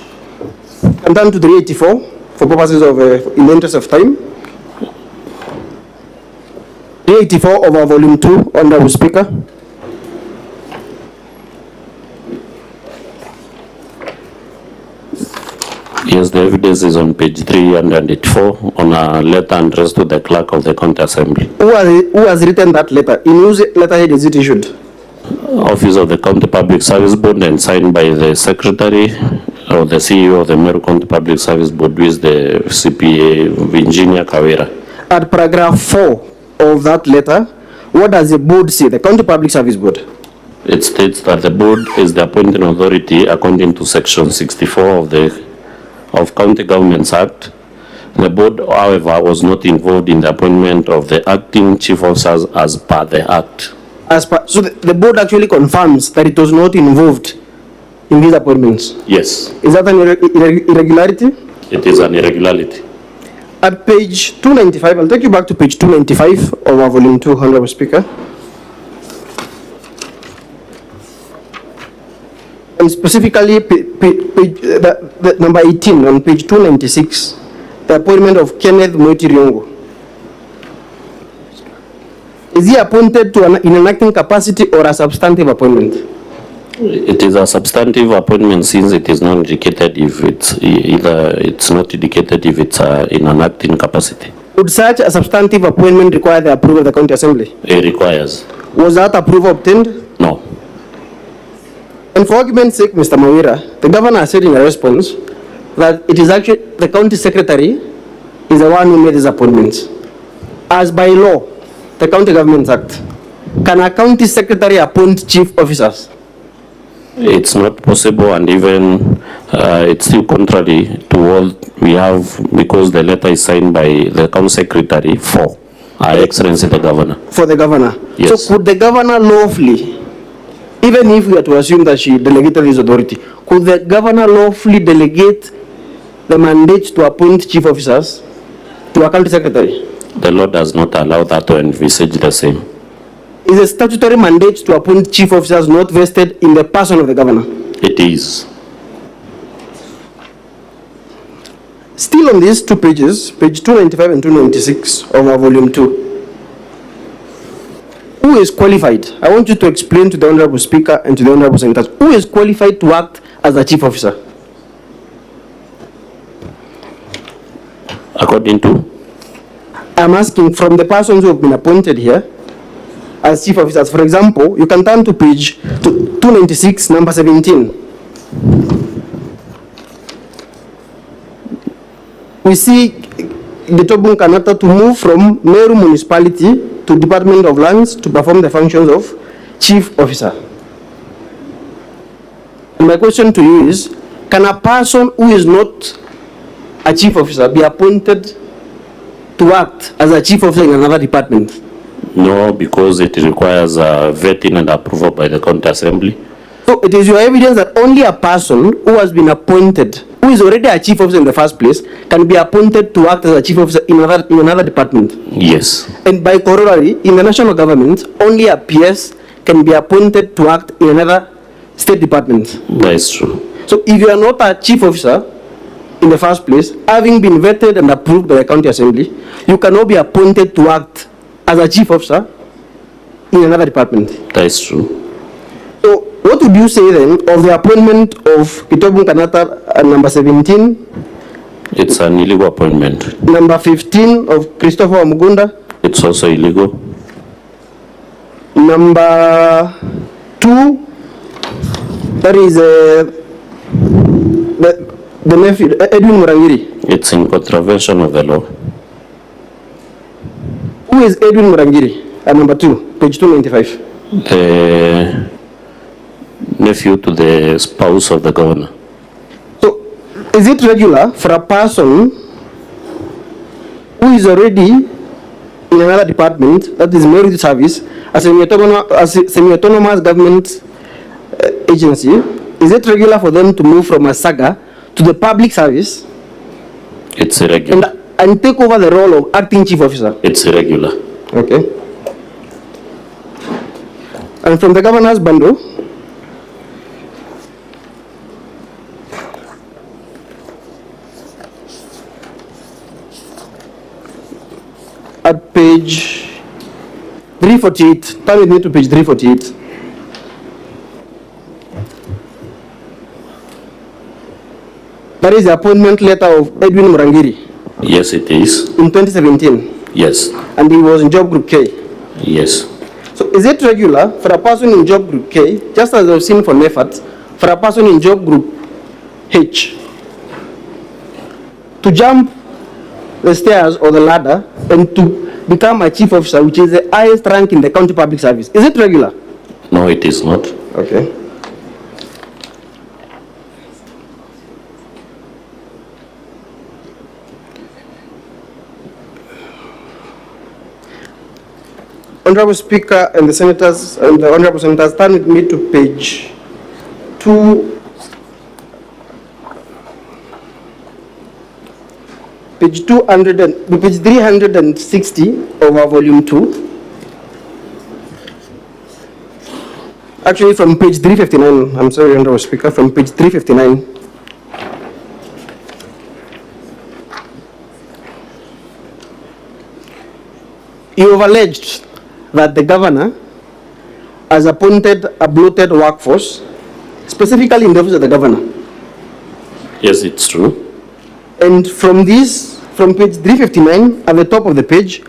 I'm down to 384 for purposes of, in the interest of time. 384 of our volume 2, Honorable Speaker. Yes, the evidence is on page 384 on a letter addressed to the clerk of the county assembly. Who has written that letter? In whose letterhead is it issued? Office of the County Public Service Board and signed by the Secretary or the CEO of the Meru County Public Service Board, who is the CPA, Engineer Kawira. At paragraph 4 of that letter, what does the board say, the County Public Service Board? It states that the board is the appointing authority according to section 64 of County Governments Act. The board, however, was not involved in the appointment of the acting chief officers as per the act. So the board actually confirms that it was not involved in these appointments? Yes. Is that an irregularity? It is an irregularity. At page 295, I'll take you back to page 295 of our volume 2, Honorable Speaker. And specifically, the number 18 on page 296, the appointment of Kenneth Mwiti. Is he appointed to in an acting capacity or a substantive appointment? It is a substantive appointment since it is not indicated if it's it's not indicated if it's in an acting capacity. Would such a substantive appointment require the approval of the county assembly? It requires. Was that approval obtained? No. And for argument's sake, Mr. Mawira, the governor said in a response that it is actually the county secretary is the one who made these appointments. As by law, the County Governments Act, can a county secretary appoint chief officers? It's not possible, and even it's still contrary to what we have, because the letter is signed by the county secretary for Her Excellency the Governor. For the governor? Yes. So could the governor lawfully, even if we are to assume that she delegated his authority, could the governor lawfully delegate the mandate to appoint chief officers to a county secretary? The law does not allow that to envisage the same. Is a statutory mandate to appoint chief officers not vested in the person of the governor? It is. Still on these two pages, page 295 and 296 of our volume 2. Who is qualified? I want you to explain to the Honorable Speaker and to the Honorable Senators, who is qualified to act as a chief officer? According to? I'm asking from the persons who have been appointed here as chief officers. For example, you can turn to page 296, number 17. We see Gitobun Kanata to move from Meru Municipality to Department of Lands to perform the functions of chief officer. And my question to you is, can a person who is not a chief officer be appointed to act as a chief officer in another department? No, because it requires vetting and approval by the county assembly. So it is your evidence that only a person who has been appointed, who is already a chief officer in the first place, can be appointed to act as a chief officer in another department? Yes. And by corollary, in the national government, only a PS can be appointed to act in another state department? That is true. So if you are not a chief officer in the first place, having been vetted and approved by the county assembly, you cannot be appointed to act as a chief officer in another department. That is true. So what would you say then of the appointment of Kitobun Kanata at number 17? It's an illegal appointment. Number 15 of Christopher Mugunda? It's also illegal. Number 2, that is the nephew, Edwin Murangiri. It's in contravention of the law. Who is Edwin Murangiri at number 2, page 295? The nephew to the spouse of the governor. So, is it regular for a person who is already in another department, that is military service, as a semi-autonomous government agency, is it regular for them to move from a saga to the public service? It's irregular. And take over the role of acting chief officer? It's irregular. Okay. And from the governor's bundle, at page 348, turn with me to page 348. That is the appointment letter of Edwin Murangiri. Yes, it is. In 2017. Yes. And he was in job group K. Yes. So is it regular for a person in job group K, just as I've seen for NEFAT, for a person in job group H, to jump the stairs or the ladder and to become a chief officer, which is the highest rank in the county public service? Is it regular? No, it is not. Okay. Honorable Speaker and the senators and the honorable senators, turn with me to page 360 of our volume 2. Actually, from page 359. I'm sorry, Honorable Speaker, from page 359. You have alleged that the governor has appointed a bloated workforce, specifically in the office of the governor. Yes, it's true. And from this, from page 359, at the top of the page,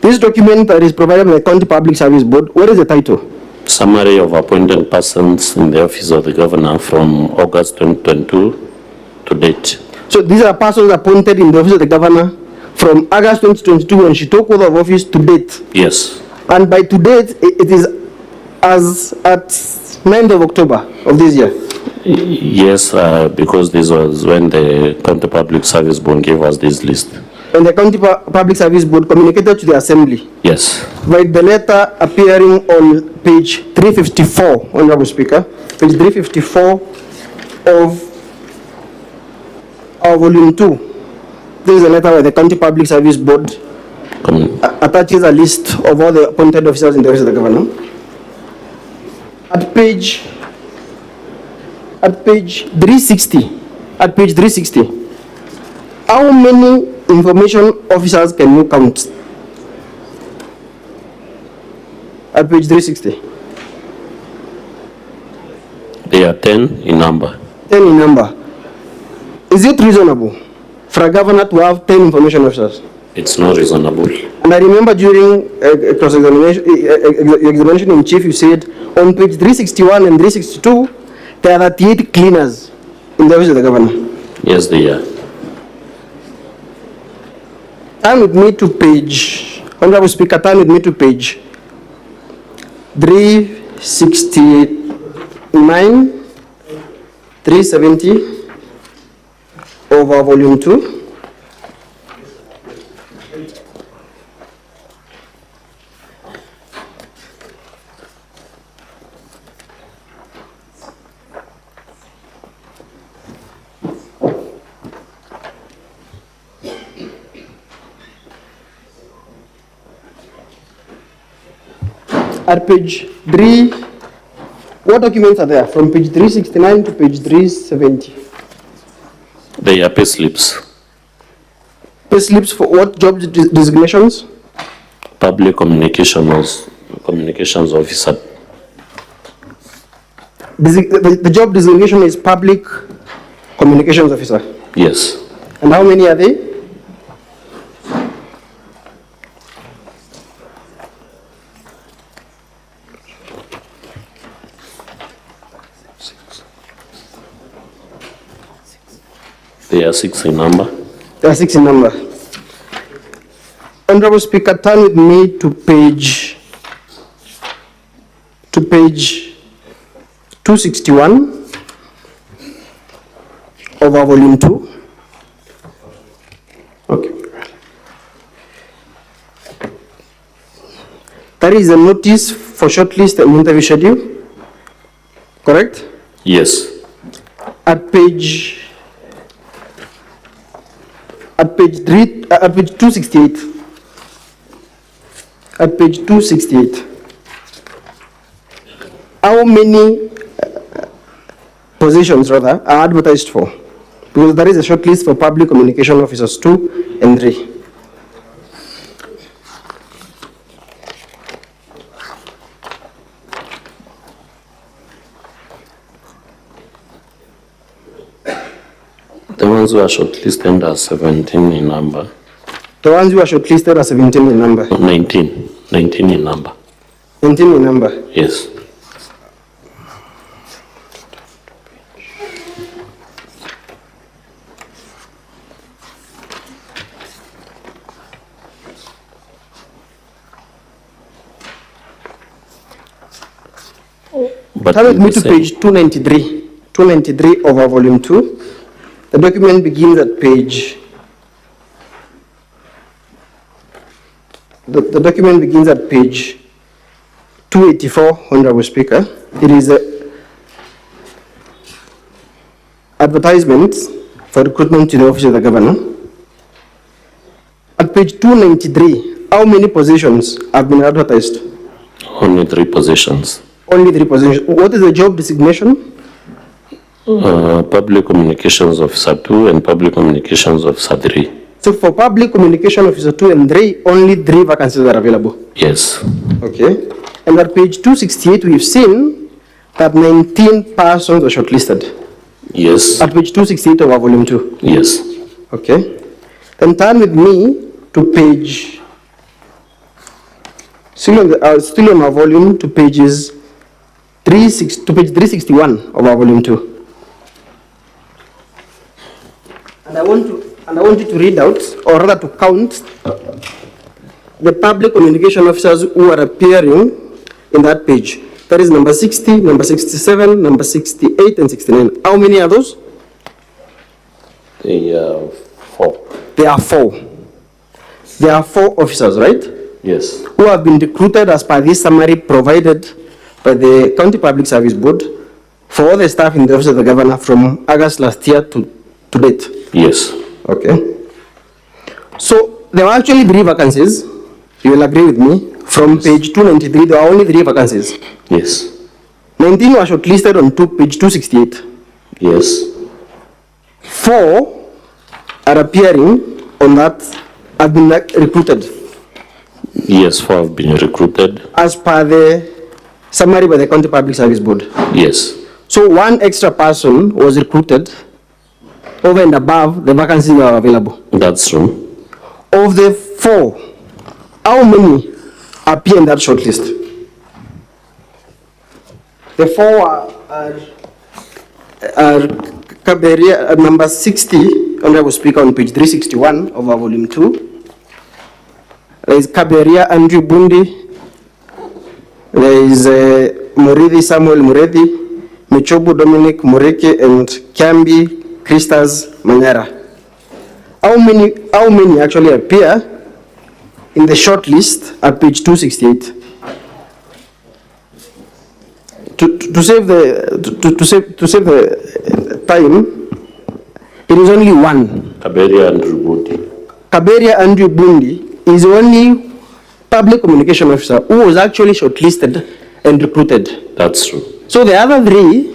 this document that is provided by the County Public Service Board, what is the title? Summary of appointed persons in the office of the governor from August 2022 to date. So these are persons appointed in the office of the governor from August 2022 when she took over of office to date. Yes. And by to date, it is as at 9th of October of this year. Yes, because this was when the County Public Service Board gave us this list. And the County Public Service Board communicated to the Assembly. Yes. By the letter appearing on page 354, Honorable Speaker, page 354 of our volume 2. This is a letter where the County Public Service Board attaches a list of all the appointed officers in the office of the governor. At page 360, how many information officers can you count? At page 360. They are 10 in number. 10 in number. Is it reasonable for a governor to have 10 information officers? It's not reasonable. And I remember during examination in chief, you said on page 361 and 362, there are 38 cleaners in the office of the governor. Yes, they are. Turn with me to page, Honorable Speaker, turn with me to page 369, 370 of our volume 2. At page 3, what documents are there? From page 369 to page 370. They are pay slips. Pay slips for what job designations? Public communications officer. The job designation is public communications officer. Yes. And how many are they? They are 6 in number. They are 6 in number. Honorable Speaker, turn with me to page page 261 of our volume 2. Okay. There is a notice for shortlist and interview schedule, correct? Yes. At page 268. At page 268. How many positions rather are advertised for? Because there is a short list for public communication officers 2 and 3. The ones who are shortlisted are 17 in number. The ones who are shortlisted are 17 in number. 19 in number. 19 in number. Yes. But Turn with me to same- page 293 of our volume 2. The document begins at page, the document begins at page 284, Honorable Speaker. It is a advertisement for recruitment to the office of the governor. At page 293, how many positions have been advertised? Only 3 positions. Only 3 positions. What is the job designation? Public Communications Officer 2 and Public Communications Officer 3. So for public communication officer 2 and 3, only 3 vacancies are available. Yes. Okay. And at page 268, we've seen that 19 persons were shortlisted. Yes. At page 268 of our volume 2. Yes. Okay. Then turn with me to page, still on our volume, to page 361 of our volume 2. And I want you to read out, or rather to count, the public communication officers who are appearing in that page. That is number 60, number 67, number 68, and 69. How many are those? They are 4. There are 4. There are 4 officers, right? Yes. Who have been recruited as per this summary provided by the County Public Service Board for all the staff in the office of the governor from August last year to date. Yes. Okay. So there were actually 3 vacancies. You will agree with me. From page 293, there were only 3 vacancies. Yes. 19 were shortlisted on page 268. Yes. 4 are appearing on that, have been recruited Yes, 4 have been recruited. as per the summary by the County Public Service Board. Yes. So 1 extra person was recruited over and above the vacancies that are available. That's true. Of the 4, how many appear in that shortlist? The 4 are Kawira, number 60, Honorable Speaker, on page 361 of our volume 2. There is Kawira Andrew Bundi. There is Murithi Samuel Murithi, Michobu Dominic Mureke, and Kiambi Christas Manyora. How many actually appear in the short list at page 268? To save the time, it is only 1. Kawira Andrew Bundi. Kawira Andrew Bundi is the only public communication officer who was actually shortlisted and recruited. That's true. So the other 3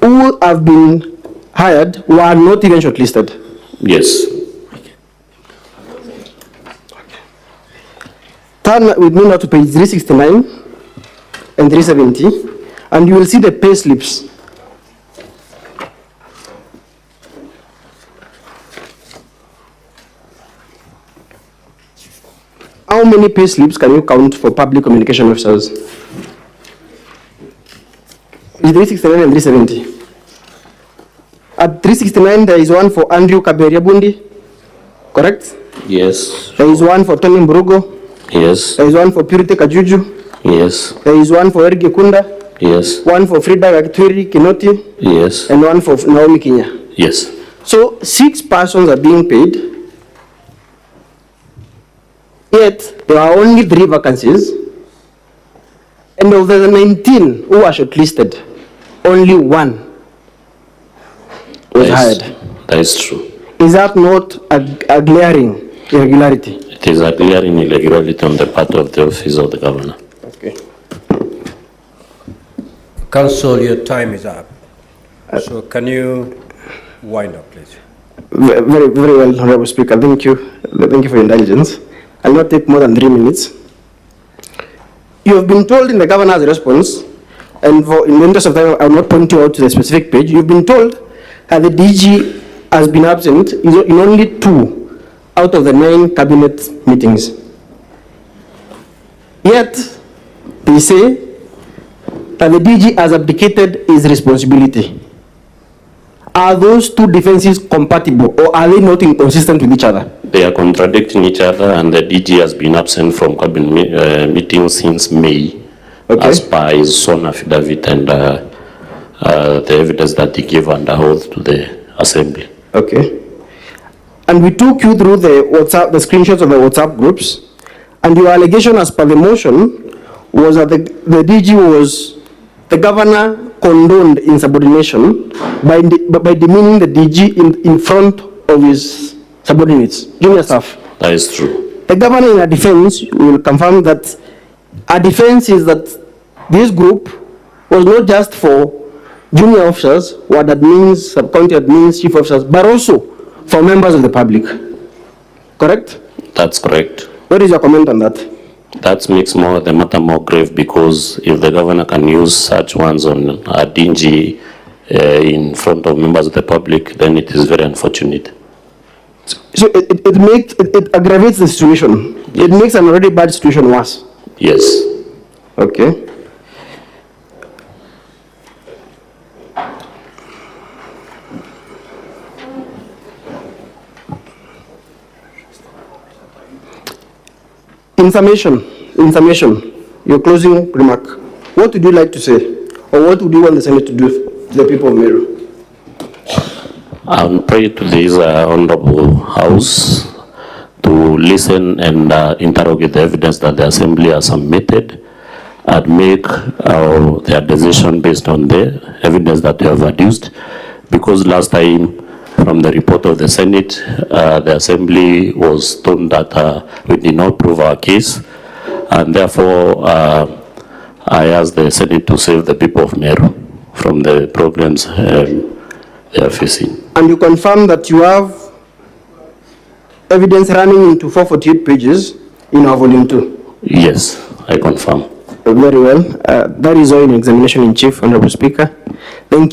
who have been hired were not even shortlisted. Yes. Turn with me now to page 369 and 370, and you will see the pay slips. How many pay slips can you count for public communication officers? 369 and 370. At 369, there is one for Andrew Kawira Bundi, correct? Yes. There is one for Tony Mburugo. Yes. There is one for Purity Kajuju. Yes. There is one for Eric Kunda, Yes. one for Frida Gakitwiri Kinoti, Yes. and one for Naomi Kenya. Yes. So 6 persons are being paid, yet there are only 3 vacancies, and of the 19 who are shortlisted, only 1 was hired. That is true. Is that not a glaring irregularity? It is a glaring irregularity on the part of the office of the governor. Okay. Council, your time is up. So can you wind up, please? Very, very well, Honorable Speaker. Thank you. Thank you for your indulgence. I'll not take more than 3 minutes. You have been told in the governor's response, and in the interest of time, I will not point you out to the specific page. You've been told that the DG has been absent in only 2 out of the 9 cabinet meetings. Yet, they say that the DG has abdicated his responsibility. Are those 2 defenses compatible, or are they not inconsistent with each other? They are contradicting each other, and the DG has been absent from cabinet meetings since May, as per his sworn affidavit and the evidence that he gave under oath to the assembly. Okay. And we took you through the screenshots of the WhatsApp groups, and your allegation as per the motion was that the DG was, the governor condoned insubordination by demeaning the DG in front of his subordinates, junior staff. That is true. The governor in a defense will confirm that a defense is that this group was not just for junior officers, what admins, sub-county admins, chief officers, but also for members of the public. Correct? That's correct. What is your comment on that? That makes the matter more grave, because if the governor can use such ones on a DG in front of members of the public, then it is very unfortunate. So it aggravates the situation. Yes. It makes an already bad situation worse. Yes. Okay. In summation, your closing remark, what would you like to say, or what would you want the Senate to do to the people of Meru? I will pray to this honorable House to listen and interrogate the evidence that the Assembly has submitted and make their decision based on the evidence that they have adduced. Because last time, from the report of the Senate, the Assembly was told that we did not prove our case, and therefore I asked the Senate to save the people of Meru from the problems they are facing. And you confirm that you have evidence running into 448 pages in our volume 2? Yes, I confirm. Very well. That is all in examination in chief, Honorable Speaker. Thank you.